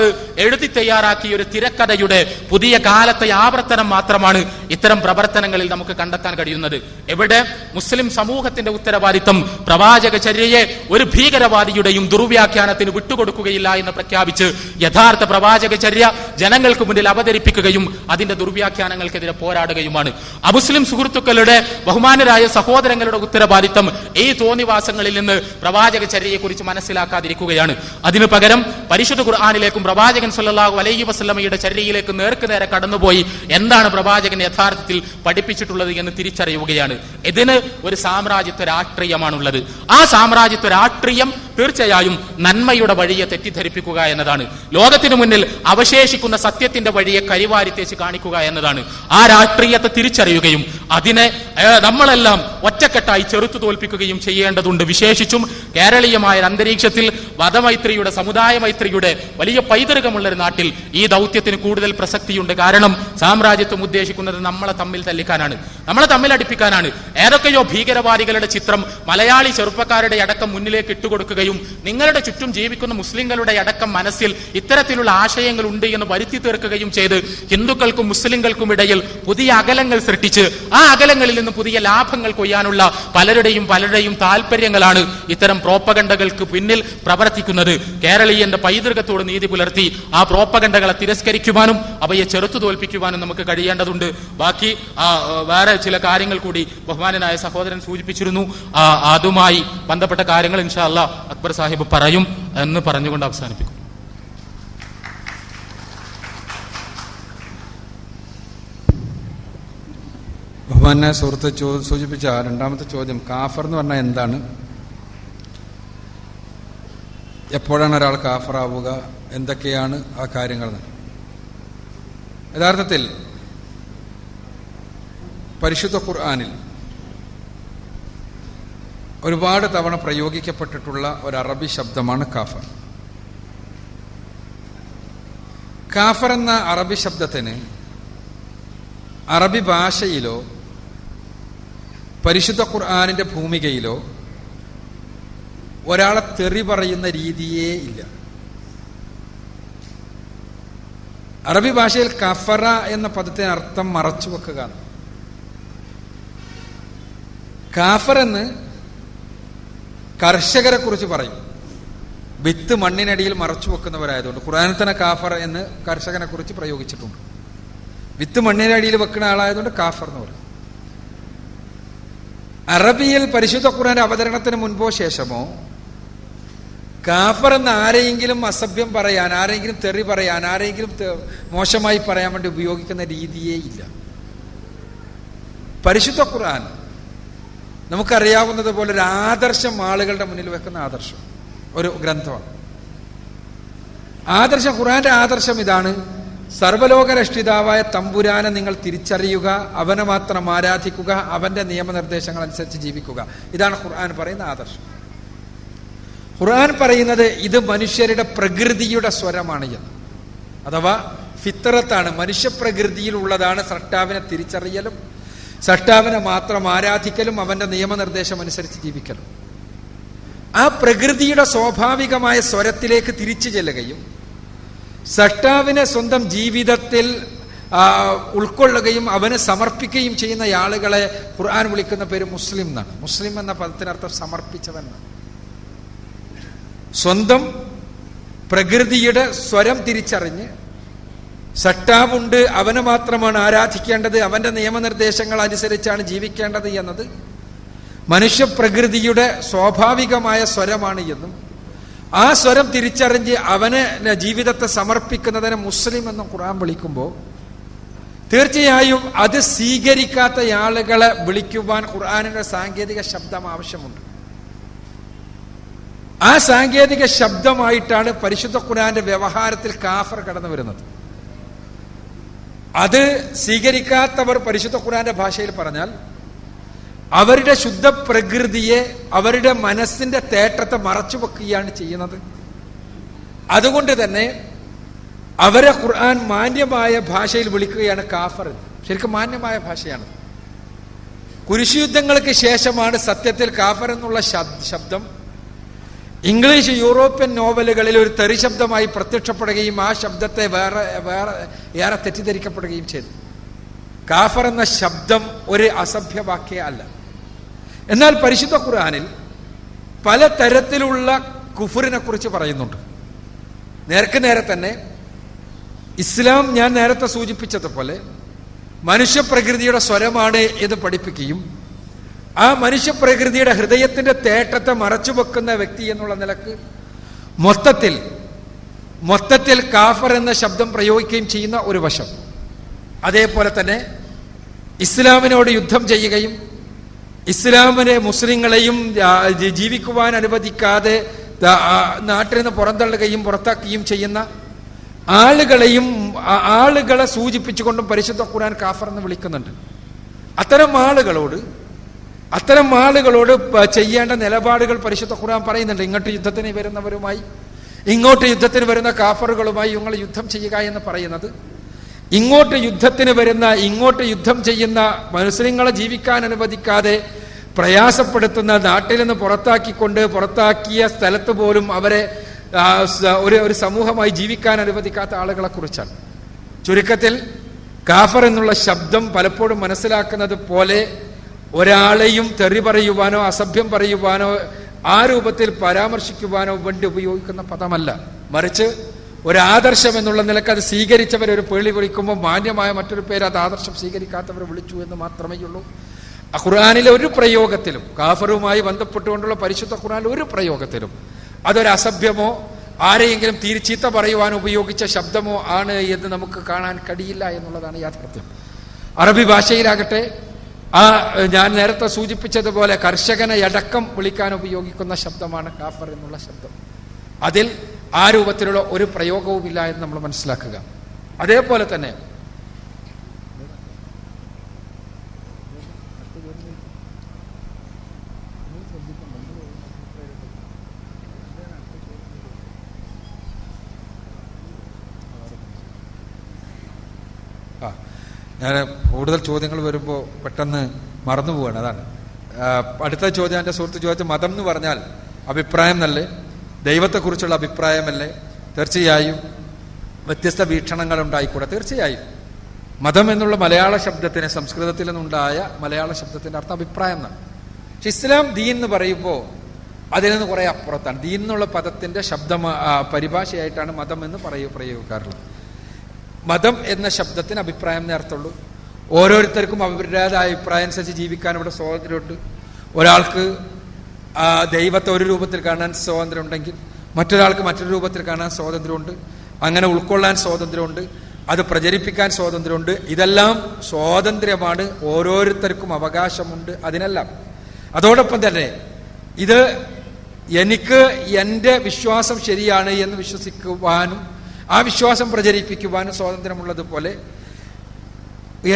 എഴുതി തയ്യാറാക്കിയ ഒരു തിരക്കഥയുടെ പുതിയ കാലത്തെ ആവർത്തനം മാത്രമാണ് ഇത്തരം പ്രവർത്തനങ്ങളിൽ നമുക്ക് കണ്ടെത്താൻ കഴിയുന്നത്. എവിടെ മുസ്ലിം സമൂഹത്തിന്റെ ഉത്തരവാദിത്തം പ്രവാചക ചര്യയെ ഒരു ഭീകരവാദിയുടെയും ദുർവ്യാഖ്യാനത്തിന് വിട്ടുകൊടുക്കുകയില്ല എന്ന് പ്രഖ്യാപിച്ച് യഥാർത്ഥ പ്രവാചക ചര്യ ജനങ്ങൾക്ക് മുന്നിൽ അവതരിപ്പിക്കുകയും അതിന്റെ ദുർവ്യാഖ്യാനങ്ങൾക്കെതിരെ പോരാടുകയുമാണ്. അമുസ്ലിം സുഹൃത്തുക്കളുടെ, ബഹുമാനരായ സഹോദരങ്ങളുടെ ഉത്തരവാദിത്തം ഈ തോന്നിവാസങ്ങളിൽ നിന്ന് പ്രവാചക ചര്യയെക്കുറിച്ച് മനസ്സിലാക്കാതിരിക്കുകയാണ്. അതിനു പകരം പരിശുദ്ധ ഖുർആനിലേക്കും പ്രവാചകൻ സല്ലല്ലാഹു അലൈഹി വസല്ലമയുടെ ചര്യയിലേക്ക് നേർക്കുനേരെ കടന്നുപോയി എന്താണ് പ്രവാചകൻ യഥാർത്ഥത്തിൽ പഠിപ്പിച്ചിട്ടുള്ളത് എന്ന് തിരിച്ചറിയുകയാണ്. ഇതിന് ഒരു സാമ്രാജ്യത്വ രാഷ്ട്രീയമാണുള്ളത്. ആ സാമ്രാജ്യത്വ രാഷ്ട്രീയം തീർച്ചയായും നന്മയുടെ വഴിയെ തെറ്റിദ്ധരിപ്പിക്കുക എന്നതാണ്. ലോകത്തിനു മുന്നിൽ അവശേഷിക്കുന്ന സത്യത്തിന്റെ വഴിയെ കരിവാരിത്തേച്ച് കാണിക്കുക എന്നതാണ്. ആ രാഷ്ട്രീയത്തെ തിരിച്ചറിയുകയും അതിനെ നമ്മളെല്ലാം ഒറ്റക്കെട്ടായി ചെറുത്തു തോൽപ്പിക്കുകയും ചെയ്യേണ്ടതുണ്ട്. വിശേഷിച്ചും കേരളീയമായ അന്തരീക്ഷത്തിൽ മതമൈത്രിയുടെ, സമുദായ മൈത്രിയുടെ വലിയ പൈതൃകമുള്ള ഒരു നാട്ടിൽ ഈ ദൗത്യത്തിന് കൂടുതൽ പ്രസക്തിയുണ്ട്. കാരണം സാമ്രാജ്യത്വം ഉദ്ദേശിക്കുന്നത് നമ്മളെ തമ്മിൽ തല്ലിക്കാനാണ്, നമ്മളെ തമ്മിൽ അടുപ്പിക്കാനാണ്. ഏതൊക്കെയോ ഭീകരവാദികളുടെ ചിത്രം മലയാളി ചെറുപ്പക്കാരുടെ അടക്കം മുന്നിലേക്ക് ഇട്ടുകൊടുക്കുകയും നിങ്ങളുടെ ചുറ്റും ജീവിക്കുന്ന മുസ്ലിങ്ങളുടെ അടക്കം മനസ്സിൽ ഇത്തരത്തിലുള്ള ആശയങ്ങൾ ഉണ്ട് എന്ന് വരുത്തി തീർക്കുകയും ചെയ്ത് ഹിന്ദുക്കൾക്കും മുസ്ലിങ്ങൾക്കും ഇടയിൽ പുതിയ അകലങ്ങൾ സൃഷ്ടിച്ച് ആ അകലങ്ങളിൽ നിന്ന് പുതിയ ലാഭങ്ങൾ കൊയ്യാനുള്ള പലരുടെയും താല്പര്യങ്ങളാണ് ഇത്തരം പ്രോപ്പഗണ്ടകൾക്ക് പിന്നിൽ പ്രവർത്തിക്കുന്നത്. കേരളീയന്റെ പൈതൃകത്തോട് നീതി പുലർത്തി ആ പ്രോപ്പഗണ്ടകളെ തിരസ്കരിക്കുവാനും അവയെ ചെറുത്തു തോൽപ്പിക്കുവാനും നമുക്ക് കഴിയേണ്ടതുണ്ട്. ബാക്കി വേറെ ചില കാര്യങ്ങൾ കൂടി ബഹുമാനനായ സഹോദരൻ സൂചിപ്പിച്ചിരുന്നു. അതുമായി ബന്ധപ്പെട്ട കാര്യങ്ങൾ ഇൻഷാ അല്ലാഹ് അക്ബർ സാഹിബ് പറയും എന്ന് പറഞ്ഞുകൊണ്ട് അവസാനിപ്പിക്കും. ബഹുമാനായ സുഹൃത്ത് സൂചിപ്പിച്ച രണ്ടാമത്തെ ചോദ്യം, കാഫർ എന്ന് പറഞ്ഞാൽ എന്താണ്, എപ്പോഴാണ് ഒരാൾ കാഫറാവുക, എന്തൊക്കെയാണ് ആ കാര്യങ്ങൾ. യഥാർത്ഥത്തിൽ പരിശുദ്ധ ഖുർആനിൽ ഒരുപാട് തവണ പ്രയോഗിക്കപ്പെട്ടിട്ടുള്ള ഒരു അറബി ശബ്ദമാണ് കാഫർ. കാഫർ എന്ന അറബി ശബ്ദത്തിന് അറബി ഭാഷയിലോ പരിശുദ്ധ ഖുർആനിന്റെ ഭൂമികയിലോ ഒരാളെ തെറി പറയുന്ന രീതിയേ ഇല്ല. അറബി ഭാഷയിൽ കഫറ എന്ന പദത്തിന് അർത്ഥം മറച്ചു വെക്കുക. കാഫർ എന്ന് കർഷകരെ കുറിച്ച് പറയും. വിത്ത് മണ്ണിനടിയിൽ മറച്ചു വെക്കുന്നവരായതുകൊണ്ട് ഖുർആനിൽ തന്നെ കാഫർ എന്ന് കർഷകനെ കുറിച്ച് പ്രയോഗിച്ചിട്ടുണ്ട്. വിത്ത് മണ്ണിനടിയിൽ വെക്കുന്ന ആളായതുകൊണ്ട് കാഫർ എന്ന് പറയും. അറബിയിൽ പരിശുദ്ധ ഖുർആന്റെ അവതരണത്തിന് മുൻപോ ശേഷമോ കാഫർ എന്ന് ആരെയെങ്കിലും അസഭ്യം പറയാൻ, ആരെങ്കിലും തെറി പറയാൻ, ആരെങ്കിലും മോശമായി പറയാൻ വേണ്ടി ഉപയോഗിക്കുന്ന രീതിയേ ഇല്ല. പരിശുദ്ധ ഖുർആൻ നമുക്കറിയാവുന്നത് പോലെ ഒരു ആദർശം ആളുകളുടെ മുന്നിൽ വെക്കുന്ന ആദർശം ഒരു ഗ്രന്ഥമാണ്. ആദർശം, ഖുർആന്റെ ആദർശം ഇതാണ്: സർവലോകരക്ഷിതാവായ തമ്പുരാനെ നിങ്ങൾ തിരിച്ചറിയുക, അവനെ മാത്രം ആരാധിക്കുക, അവന്റെ നിയമനിർദ്ദേശങ്ങൾ അനുസരിച്ച് ജീവിക്കുക. ഇതാണ് ഖുർആൻ പറയുന്ന ആദർശം. ഖുർആൻ പറയുന്നത് ഇത് മനുഷ്യരുടെ പ്രകൃതിയുടെ സ്വരമാണ് എന്ന്, അഥവാ ഫിത്രത്താണ്, മനുഷ്യപ്രകൃതിയിലുള്ളതാണ് സ്രഷ്ടാവിനെ തിരിച്ചറിയലും സ്രഷ്ടാവിനെ മാത്രം ആരാധിക്കലും അവന്റെ നിയമനിർദ്ദേശം അനുസരിച്ച് ജീവിക്കലും. ആ പ്രകൃതിയുടെ സ്വാഭാവികമായ സ്വരത്തിലേക്ക് തിരിച്ചു ചെല്ലുകയും സ്രഷ്ടാവിനെ സ്വന്തം ജീവിതത്തിൽ ഉൾക്കൊള്ളുകയും അവന് സമർപ്പിക്കുകയും ചെയ്യുന്ന ആളുകളെ ഖുർആൻ വിളിക്കുന്ന പേര് മുസ്ലിം എന്നാണ്. മുസ്ലിം എന്ന പദത്തിനർത്ഥം സമർപ്പിച്ചവൻ എന്നാണ്. സ്വന്തം പ്രകൃതിയുടെ സ്വരം തിരിച്ചറിഞ്ഞ് സട്ടാവുണ്ട്, അവനെ മാത്രമാണ് ആരാധിക്കേണ്ടത്, അവന്റെ നിയമനിർദ്ദേശങ്ങൾ അനുസരിച്ചാണ് ജീവിക്കേണ്ടത് എന്നത് മനുഷ്യപ്രകൃതിയുടെ സ്വാഭാവികമായ സ്വരമാണ് എന്നും ആ സ്വരം തിരിച്ചറിഞ്ഞ് അവന് ജീവിതത്തെ സമർപ്പിക്കുന്നതിനെ മുസ്ലിം എന്നും ഖുർആൻ വിളിക്കുമ്പോൾ തീർച്ചയായും അത് സ്വീകരിക്കാത്ത ആളുകളെ വിളിക്കുവാൻ ഖുർആനിന്റെ സാങ്കേതിക ശബ്ദം ആവശ്യമുണ്ട്. ആ സാങ്കേതിക ശബ്ദമായിട്ടാണ് പരിശുദ്ധ ഖുർആന്റെ വ്യവഹാരത്തിൽ കാഫർ കടന്നു വരുന്നത്. അത് സ്വീകരിക്കാത്തവർ പരിശുദ്ധ ഖുർആന്റെ ഭാഷയിൽ പറഞ്ഞാൽ അവരുടെ ശുദ്ധ പ്രകൃതിയെ, അവരുടെ മനസ്സിന്റെ തേട്ടത്തെ മറച്ചു വെക്കുകയാണ് ചെയ്യുന്നത്. അതുകൊണ്ട് തന്നെ അവരെ ഖുർആൻ മാന്യമായ ഭാഷയിൽ വിളിക്കുകയാണ് കാഫർ. ശരിക്കും മാന്യമായ ഭാഷയാണ്. കുരിശുയുദ്ധങ്ങൾക്ക് ശേഷമാണ് സത്യത്തിൽ കാഫർ എന്നുള്ള ശബ്ദം ഇംഗ്ലീഷ് യൂറോപ്യൻ നോവലുകളിൽ ഒരു തെറി ശബ്ദമായി പ്രത്യക്ഷപ്പെടുകയും ആ ശബ്ദത്തെ വേറെ ഏറെ തെറ്റിദ്ധരിക്കപ്പെടുകയും ചെയ്തു. കാഫർ എന്ന ശബ്ദം ഒരു അസഭ്യവാക്യ അല്ല. എന്നാൽ പരിശുദ്ധ ഖുർആനിൽ പല തരത്തിലുള്ള കുഫറിനെ കുറിച്ച് പറയുന്നുണ്ട്. നേർക്ക് നേരെ തന്നെ ഇസ്ലാം ഞാൻ നേരത്തെ സൂചിപ്പിച്ചതുപോലെ മനുഷ്യപ്രകൃതിയുടെ സ്വരമാണ് എന്ന് പഠിപ്പിക്കുകയും ആ മനുഷ്യപ്രകൃതിയുടെ ഹൃദയത്തിന്റെ തേട്ടത്തെ മറച്ചു വെക്കുന്ന വ്യക്തി എന്നുള്ള നിലക്ക് മൊത്തത്തിൽ കാഫർ എന്ന ശബ്ദം പ്രയോഗിക്കുകയും ചെയ്യുന്ന ഒരു വശം. അതേപോലെ തന്നെ ഇസ്ലാമിനോട് യുദ്ധം ചെയ്യുകയും ഇസ്ലാമിനെ മുസ്ലിങ്ങളെയും ജീവിക്കുവാൻ അനുവദിക്കാതെ നാട്ടിൽ നിന്ന് പുറന്തള്ളുകയും പുറത്താക്കുകയും ചെയ്യുന്ന ആളുകളെ സൂചിപ്പിച്ചുകൊണ്ടും പരിശുദ്ധ ഖുർആൻ കാഫർ എന്ന് വിളിക്കുന്നുണ്ട്. അത്തരം ആളുകളോട് ചെയ്യേണ്ട നിലപാടുകൾ പരിശുദ്ധ ഖുർആൻ പറയുന്നുണ്ട്. ഇങ്ങോട്ട് യുദ്ധത്തിന് വരുന്ന കാഫറുകളുമായി നിങ്ങൾ യുദ്ധം ചെയ്യുക എന്ന് പറയുന്നത് ഇങ്ങോട്ട് യുദ്ധം ചെയ്യുന്ന മുസ്ലിങ്ങളെ ജീവിക്കാൻ അനുവദിക്കാതെ പ്രയാസപ്പെടുത്തുന്ന, നാട്ടിൽ നിന്ന് പുറത്താക്കിയ സ്ഥലത്ത് പോലും അവരെ ഒരു സമൂഹമായി ജീവിക്കാൻ അനുവദിക്കാത്ത ആളുകളെ കുറിച്ചാണ്. ചുരുക്കത്തിൽ കാഫർ എന്നുള്ള ശബ്ദം പലപ്പോഴും മനസ്സിലാക്കുന്നത് പോലെ ഒരാളെയും തെറി പറയുവാനോ അസഭ്യം പറയുവാനോ ആ രൂപത്തിൽ പരാമർശിക്കുവാനോ വേണ്ടി ഉപയോഗിക്കുന്ന പദമല്ല. മറിച്ച് ഒരാദർശം എന്നുള്ള നിലക്ക് അത് സ്വീകരിച്ചവരെ ഒരു പേളി വിളിക്കുമ്പോൾ മാന്യമായ മറ്റൊരു പേര് അത് ആദർശം സ്വീകരിക്കാത്തവർ വിളിച്ചു എന്ന് മാത്രമേ ഉള്ളൂ. ഖുർആനിലെ ഒരു പ്രയോഗത്തിലും കാഫറുമായി ബന്ധപ്പെട്ടുകൊണ്ടുള്ള പരിശുദ്ധ ഖുർആനിലെ ഒരു പ്രയോഗത്തിലും അതൊരു അസഭ്യമോ ആരെയെങ്കിലും ചീത്ത പറയുവാൻ ഉപയോഗിച്ച ശബ്ദമോ ആണ് എന്ന് നമുക്ക് കാണാൻ കഴിയില്ല എന്നുള്ളതാണ് യാഥാർത്ഥ്യം. അറബി ഭാഷയിലാകട്ടെ ഞാൻ നേരത്തെ സൂചിപ്പിച്ചതുപോലെ കർഷകനെ അടക്കം വിളിക്കാൻ ഉപയോഗിക്കുന്ന ശബ്ദമാണ് കാഫർ എന്നുള്ള ശബ്ദം. അതിൽ ആ രൂപത്തിലുള്ള ഒരു പ്രയോഗവുമില്ല എന്ന് നമ്മൾ മനസ്സിലാക്കുക. അതേപോലെ തന്നെ ഞാൻ കൂടുതൽ ചോദ്യങ്ങൾ വരുമ്പോൾ പെട്ടെന്ന് മറന്നു പോവാണ്. അതാണ് അടുത്ത ചോദ്യം. എൻ്റെ സുഹൃത്ത് ചോദിച്ച മതം എന്ന് പറഞ്ഞാൽ അഭിപ്രായം എന്നല്ലേ, ദൈവത്തെക്കുറിച്ചുള്ള അഭിപ്രായമല്ലേ? തീർച്ചയായും വ്യത്യസ്ത വീക്ഷണങ്ങൾ ഉണ്ടായിക്കൂടെ? തീർച്ചയായും. മതം എന്നുള്ള മലയാള ശബ്ദത്തിന് സംസ്കൃതത്തിൽ നിന്നുണ്ടായ മലയാള ശബ്ദത്തിന്റെ അർത്ഥം അഭിപ്രായം എന്നാണ്. പക്ഷെ ഇസ്ലാം ദീൻ എന്ന് പറയുമ്പോൾ അതിൽ നിന്ന് കുറെ അപ്പുറത്താണ്. ദീൻ എന്നുള്ള പദത്തിന്റെ പരിഭാഷയായിട്ടാണ് മതം എന്ന് പ്രയോഗിക്കാറുള്ളത്. മതം എന്ന ശബ്ദത്തിന് അഭിപ്രായം നേർത്തുള്ളൂ. ഓരോരുത്തർക്കും അവരുടേതായ അഭിപ്രായം അനുസരിച്ച് ജീവിക്കാൻ ഇവിടെ സ്വാതന്ത്ര്യമുണ്ട്. ഒരാൾക്ക് ദൈവത്തെ ഒരു രൂപത്തിൽ കാണാൻ സ്വാതന്ത്ര്യമുണ്ടെങ്കിൽ മറ്റൊരാൾക്ക് മറ്റൊരു രൂപത്തിൽ കാണാൻ സ്വാതന്ത്ര്യമുണ്ട്. അങ്ങനെ ഉൾക്കൊള്ളാൻ സ്വാതന്ത്ര്യമുണ്ട്, അത് പ്രചരിപ്പിക്കാൻ സ്വാതന്ത്ര്യമുണ്ട്. ഇതെല്ലാം സ്വാതന്ത്ര്യമാണ്, ഓരോരുത്തർക്കും അവകാശമുണ്ട് അതിനെല്ലാം. അതോടൊപ്പം തന്നെ ഇത് എനിക്ക് എൻ്റെ വിശ്വാസം ശരിയാണ് എന്ന് വിശ്വസിക്കുവാനും ആ വിശ്വാസം പ്രചരിപ്പിക്കുവാനും സ്വാതന്ത്ര്യമുള്ളതുപോലെ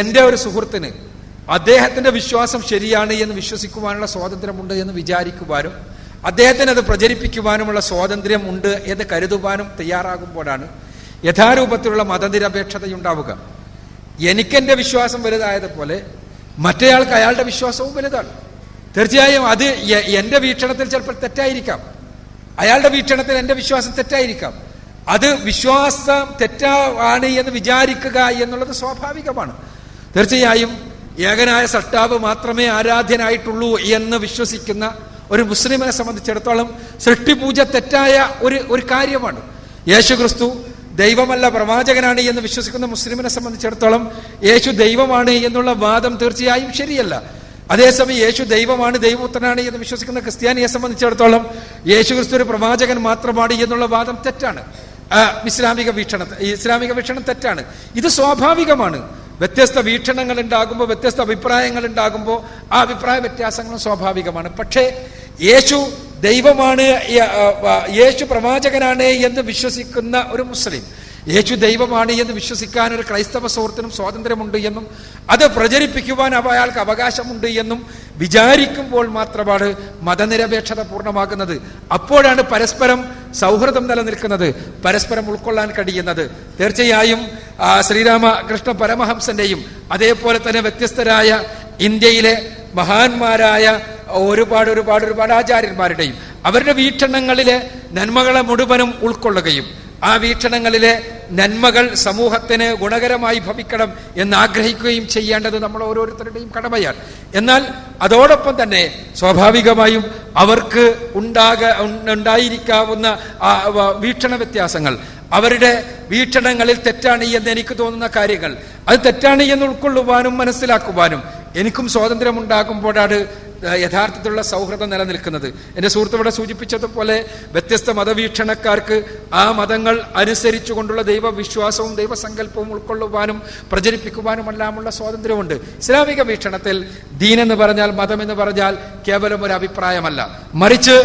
എൻ്റെ ഒരു സുഹൃത്തിന് അദ്ദേഹത്തിൻ്റെ വിശ്വാസം ശരിയാണ് എന്ന് വിശ്വസിക്കുവാനുള്ള സ്വാതന്ത്ര്യമുണ്ട് എന്ന് വിചാരിക്കുവാനും അദ്ദേഹത്തിന് അത് പ്രചരിപ്പിക്കുവാനുമുള്ള സ്വാതന്ത്ര്യം ഉണ്ട് എന്ന് കരുതുവാനും തയ്യാറാകുമ്പോഴാണ് യഥാരൂപത്തിലുള്ള മതനിരപേക്ഷതയുണ്ടാവുക. എനിക്കെൻ്റെ വിശ്വാസം വലുതായതുപോലെ മറ്റേയാൾക്ക് അയാളുടെ വിശ്വാസവും വലുതാണ്. തീർച്ചയായും അത് എൻ്റെ വീക്ഷണത്തിൽ ചിലപ്പോൾ തെറ്റായിരിക്കാം, അയാളുടെ വീക്ഷണത്തിൽ എൻ്റെ വിശ്വാസം തെറ്റായിരിക്കാം. അത് വിശ്വാസം തെറ്റാണ് എന്ന് വിചാരിക്കുക എന്നുള്ളത് സ്വാഭാവികമാണ്. തീർച്ചയായും ഏകനായ സട്ടാവ് മാത്രമേ ആരാധ്യനായിട്ടുള്ളൂ എന്ന് വിശ്വസിക്കുന്ന ഒരു മുസ്ലിമിനെ സംബന്ധിച്ചിടത്തോളം സൃഷ്ടിപൂജ തെറ്റായ ഒരു കാര്യമാണ്. യേശു ക്രിസ്തു ദൈവമല്ല പ്രവാചകനാണ് എന്ന് വിശ്വസിക്കുന്ന മുസ്ലിമിനെ സംബന്ധിച്ചിടത്തോളം യേശു ദൈവമാണ് എന്നുള്ള വാദം തീർച്ചയായും ശരിയല്ല. അതേസമയം യേശു ദൈവമാണ്, ദൈവപുത്രനാണ് എന്ന് വിശ്വസിക്കുന്ന ക്രിസ്ത്യാനിയെ സംബന്ധിച്ചിടത്തോളം യേശു ക്രിസ്തു ഒരു പ്രവാചകൻ മാത്രമാണ് എന്നുള്ള വാദം തെറ്റാണ്. ഇസ്ലാമിക വീക്ഷണം തെറ്റാണ്. ഇത് സ്വാഭാവികമാണ്. വ്യത്യസ്ത വീക്ഷണങ്ങൾ ഉണ്ടാകുമ്പോൾ, വ്യത്യസ്ത അഭിപ്രായങ്ങൾ ഉണ്ടാകുമ്പോൾ ആ അഭിപ്രായ വ്യത്യാസങ്ങളും സ്വാഭാവികമാണ്. പക്ഷേ യേശു ദൈവമാണ്, യേശു പ്രവാചകനാണ് എന്ന് വിശ്വസിക്കുന്ന ഒരു മുസ്ലിം, യേശു ദൈവമാണ് എന്ന് വിശ്വസിക്കാൻ ഒരു ക്രൈസ്തവ സുഹൃത്തിനും സ്വാതന്ത്ര്യമുണ്ട് എന്നും അത് പ്രചരിപ്പിക്കുവാൻ അയാൾക്ക് അവകാശമുണ്ട് എന്നും വിചാരിക്കുമ്പോൾ മാത്രമാണ് മതനിരപേക്ഷത പൂർണ്ണമാകുന്നത്. അപ്പോഴാണ് പരസ്പരം സൗഹൃദം നിലനിൽക്കുന്നത്, പരസ്പരം ഉൾക്കൊള്ളാൻ കഴിയുന്നത്. തീർച്ചയായും ശ്രീരാമകൃഷ്ണ പരമഹംസന്റെയും അതേപോലെ തന്നെ വ്യത്യസ്തരായ ഇന്ത്യയിലെ മഹാന്മാരായ ഒരുപാട് ആചാര്യന്മാരുടെയും അവരുടെ വീക്ഷണങ്ങളിലെ നന്മകളെ മുഴുവനും ഉൾക്കൊള്ളുകയും ആ വീക്ഷണങ്ങളിലെ നന്മകൾ സമൂഹത്തിന് ഗുണകരമായി ഭവിക്കണം എന്ന് ആഗ്രഹിക്കുകയും ചെയ്യേണ്ടത് നമ്മൾ ഓരോരുത്തരുടെയും കടമയാണ്. എന്നാൽ അതോടൊപ്പം തന്നെ സ്വാഭാവികമായും അവർക്ക് ഉണ്ടായിരിക്കാവുന്ന വീക്ഷണ വ്യത്യാസങ്ങൾ, അവരുടെ വീക്ഷണങ്ങളിൽ തെറ്റാണ് എന്ന് എനിക്ക് തോന്നുന്ന കാര്യങ്ങൾ അത് തെറ്റാണ് എന്ന് ഉൾക്കൊള്ളുവാനും മനസ്സിലാക്കുവാനും എനിക്കും സ്വാതന്ത്ര്യമുണ്ടാകുമ്പോഴാണ് യഥാർത്ഥത്തിലുള്ള സൗഹൃദം നിലനിൽക്കുന്നത്. എൻ്റെ സുഹൃത്ത് ഇവിടെ സൂചിപ്പിച്ചതുപോലെ വ്യത്യസ്ത മതവീക്ഷണക്കാർക്ക് ആ മതങ്ങൾ അനുസരിച്ചുകൊണ്ടുള്ള ദൈവവിശ്വാസവും ദൈവസങ്കല്പവും ഉൾക്കൊള്ളുവാനും പ്രചരിപ്പിക്കുവാനുമെല്ലാമുള്ള സ്വാതന്ത്ര്യമുണ്ട്. ഇസ്ലാമിക വീക്ഷണത്തിൽ ദീൻ എന്ന് പറഞ്ഞാൽ, മതം എന്ന് പറഞ്ഞാൽ കേവലം ഒരു അഭിപ്രായമല്ല, മറിച്ച്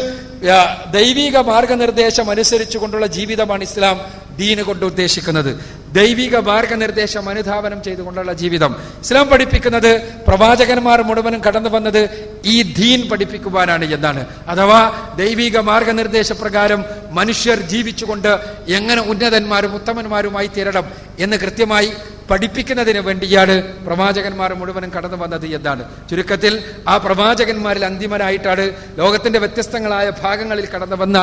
ദൈവിക മാർഗനിർദ്ദേശം അനുസരിച്ചുകൊണ്ടുള്ള ജീവിതമാണ് ഇസ്ലാം ദീന് കൊണ്ട് ഉദ്ദേശിക്കുന്നത്. ദൈവിക മാർഗനിർദ്ദേശം അനുധാവനം ചെയ്തുകൊണ്ടുള്ള ജീവിതം. ഇസ്ലാം പഠിപ്പിക്കുന്നത് പ്രവാചകന്മാർ മുഴുവനും കടന്നു വന്നത് ഈ ദീൻ പഠിപ്പിക്കുവാനാണ് എന്നാണ്. അഥവാ ദൈവിക മാർഗനിർദ്ദേശ പ്രകാരം മനുഷ്യർ ജീവിച്ചുകൊണ്ട് എങ്ങനെ ഉന്നതന്മാരും ഉത്തമന്മാരുമായി തീരണം എന്ന് കൃത്യമായി പഠിപ്പിക്കുന്നതിന് വേണ്ടിയാണ് പ്രവാചകന്മാർ മുഴുവനും കടന്നു വന്നത് എന്നാണ്. ചുരുക്കത്തിൽ ആ പ്രവാചകന്മാരിൽ അന്തിമനായിട്ടാണ് ലോകത്തിന്റെ വ്യത്യസ്തങ്ങളായ ഭാഗങ്ങളിൽ കടന്നു വന്ന,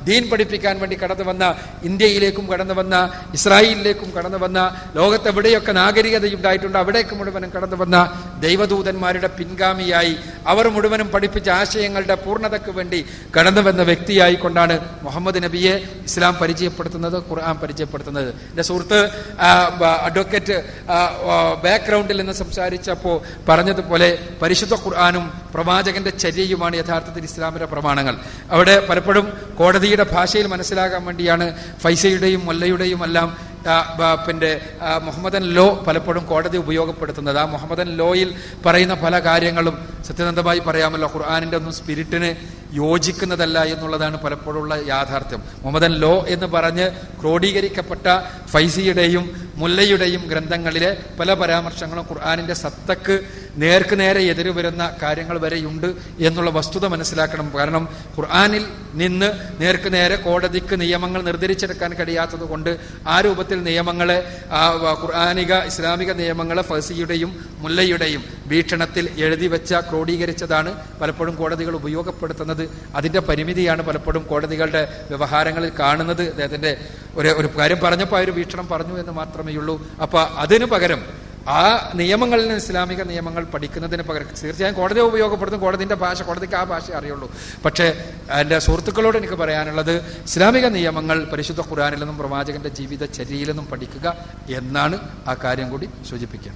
ദീൻ പഠിപ്പിക്കാൻ വേണ്ടി കടന്നു വന്ന, ഇന്ത്യയിലേക്കും കടന്നു വന്ന, ഇസ്രായേലിലേക്കും കടന്നു വന്ന, ലോകത്തെവിടെയൊക്കെ നാഗരികതയുണ്ടായിട്ടുണ്ട് അവിടേക്ക് മുഴുവനും കടന്നു വന്ന ദൈവദൂതന്മാരുടെ പിൻഗാമിയായി അവർ മുഴുവനും പഠിപ്പിച്ച ആശയങ്ങളുടെ പൂർണ്ണതയ്ക്ക് വേണ്ടി കടന്നു വന്ന വ്യക്തിയായി കൊണ്ടാണ് മുഹമ്മദ് നബിയെ ഇസ്ലാം പരിചയപ്പെടുത്തുന്നത്, ഖുർആൻ പരിചയപ്പെടുത്തുന്നത്. എൻ്റെ സുഹൃത്ത് അഡ്വക്കേറ്റ് ബാക്ക്ഗ്രൗണ്ടിൽ നിന്ന് സംസാരിച്ചപ്പോൾ പറഞ്ഞതുപോലെ പരിശുദ്ധ ഖുർആനും പ്രവാചകന്റെ ചര്യയുമാണ് യഥാർത്ഥത്തിൽ ഇസ്ലാമിന്റെ പ്രമാണങ്ങൾ. അവിടെ പലപ്പോഴും കോടതിയുടെ ഭാഷയിൽ മനസ്സിലാകാൻ വേണ്ടിയാണ് ഫൈസയുടെയും മുല്ലയുടെയും എല്ലാം മുഹമ്മദൻ ലോ പലപ്പോഴും കോടതി ഉപയോഗപ്പെടുത്തുന്നത്. ആ മുഹമ്മദൻ ലോയിൽ പറയുന്ന പല കാര്യങ്ങളും സത്യസന്ധമായി പറയാമല്ലോ ഖുർആനിന്റെ ഒന്നും സ്പിരിറ്റിന് യോജിക്കുന്നതല്ല എന്നുള്ളതാണ് പലപ്പോഴുള്ള യാഥാർത്ഥ്യം. മുഹമ്മദൻ ലോ എന്ന് പറഞ്ഞ് ക്രോഡീകരിക്കപ്പെട്ട ഫൈസിയുടെയും മുല്ലയുടെയും ഗ്രന്ഥങ്ങളിലെ പല പരാമർശങ്ങളും ഖുർആനിന്റെ സത്തക്ക് നേർക്ക് നേരെ എതിര് വരുന്ന കാര്യങ്ങൾ വരെയുണ്ട് എന്നുള്ള വസ്തുത മനസ്സിലാക്കണം. കാരണം ഖുർആനിൽ നിന്ന് നേർക്ക് നേരെ കോടതിക്ക് നിയമങ്ങൾ നിർദ്ധരിച്ചെടുക്കാൻ കഴിയാത്തത് കൊണ്ട് ആ രൂപത്തിൽ നിയമങ്ങളെ, ഖുർആനിക ഇസ്ലാമിക നിയമങ്ങളെ ഫൈസിയുടെയും മുല്ലയുടെയും വീക്ഷണത്തിൽ എഴുതി വെച്ച ക്രോഡീകരിച്ചതാണ് പലപ്പോഴും കോടതികൾ ഉപയോഗപ്പെടുത്തുന്നത്. അതിന്റെ പരിമിതിയാണ് പലപ്പോഴും കോടതികളുടെ വ്യവഹാരങ്ങളിൽ കാണുന്നത്. അദ്ദേഹത്തിന്റെ ഒരു കാര്യം പറഞ്ഞപ്പോൾ ആ ഒരു വീക്ഷണം പറഞ്ഞു എന്ന് മാത്രമേ ഉള്ളൂ. അപ്പൊ അതിനു പകരം ആ നിയമങ്ങളിൽ നിന്ന് ഇസ്ലാമിക നിയമങ്ങൾ പഠിക്കുന്നതിന് പകരം തീർച്ചയായും കോടതിയെ ഉപയോഗപ്പെടുത്തും, കോടതിന്റെ ഭാഷ, കോടതിക്ക് ആ ഭാഷ അറിയുള്ളൂ. പക്ഷേ എൻ്റെ സുഹൃത്തുക്കളോട് എനിക്ക് പറയാനുള്ളത് ഇസ്ലാമിക നിയമങ്ങൾ പരിശുദ്ധ ഖുർആനിൽ നിന്നും പ്രവാചകന്റെ ജീവിതചര്യയിൽ നിന്നും പഠിക്കുക എന്നാണ്. ആ കാര്യം കൂടി സൂചിപ്പിക്കുക.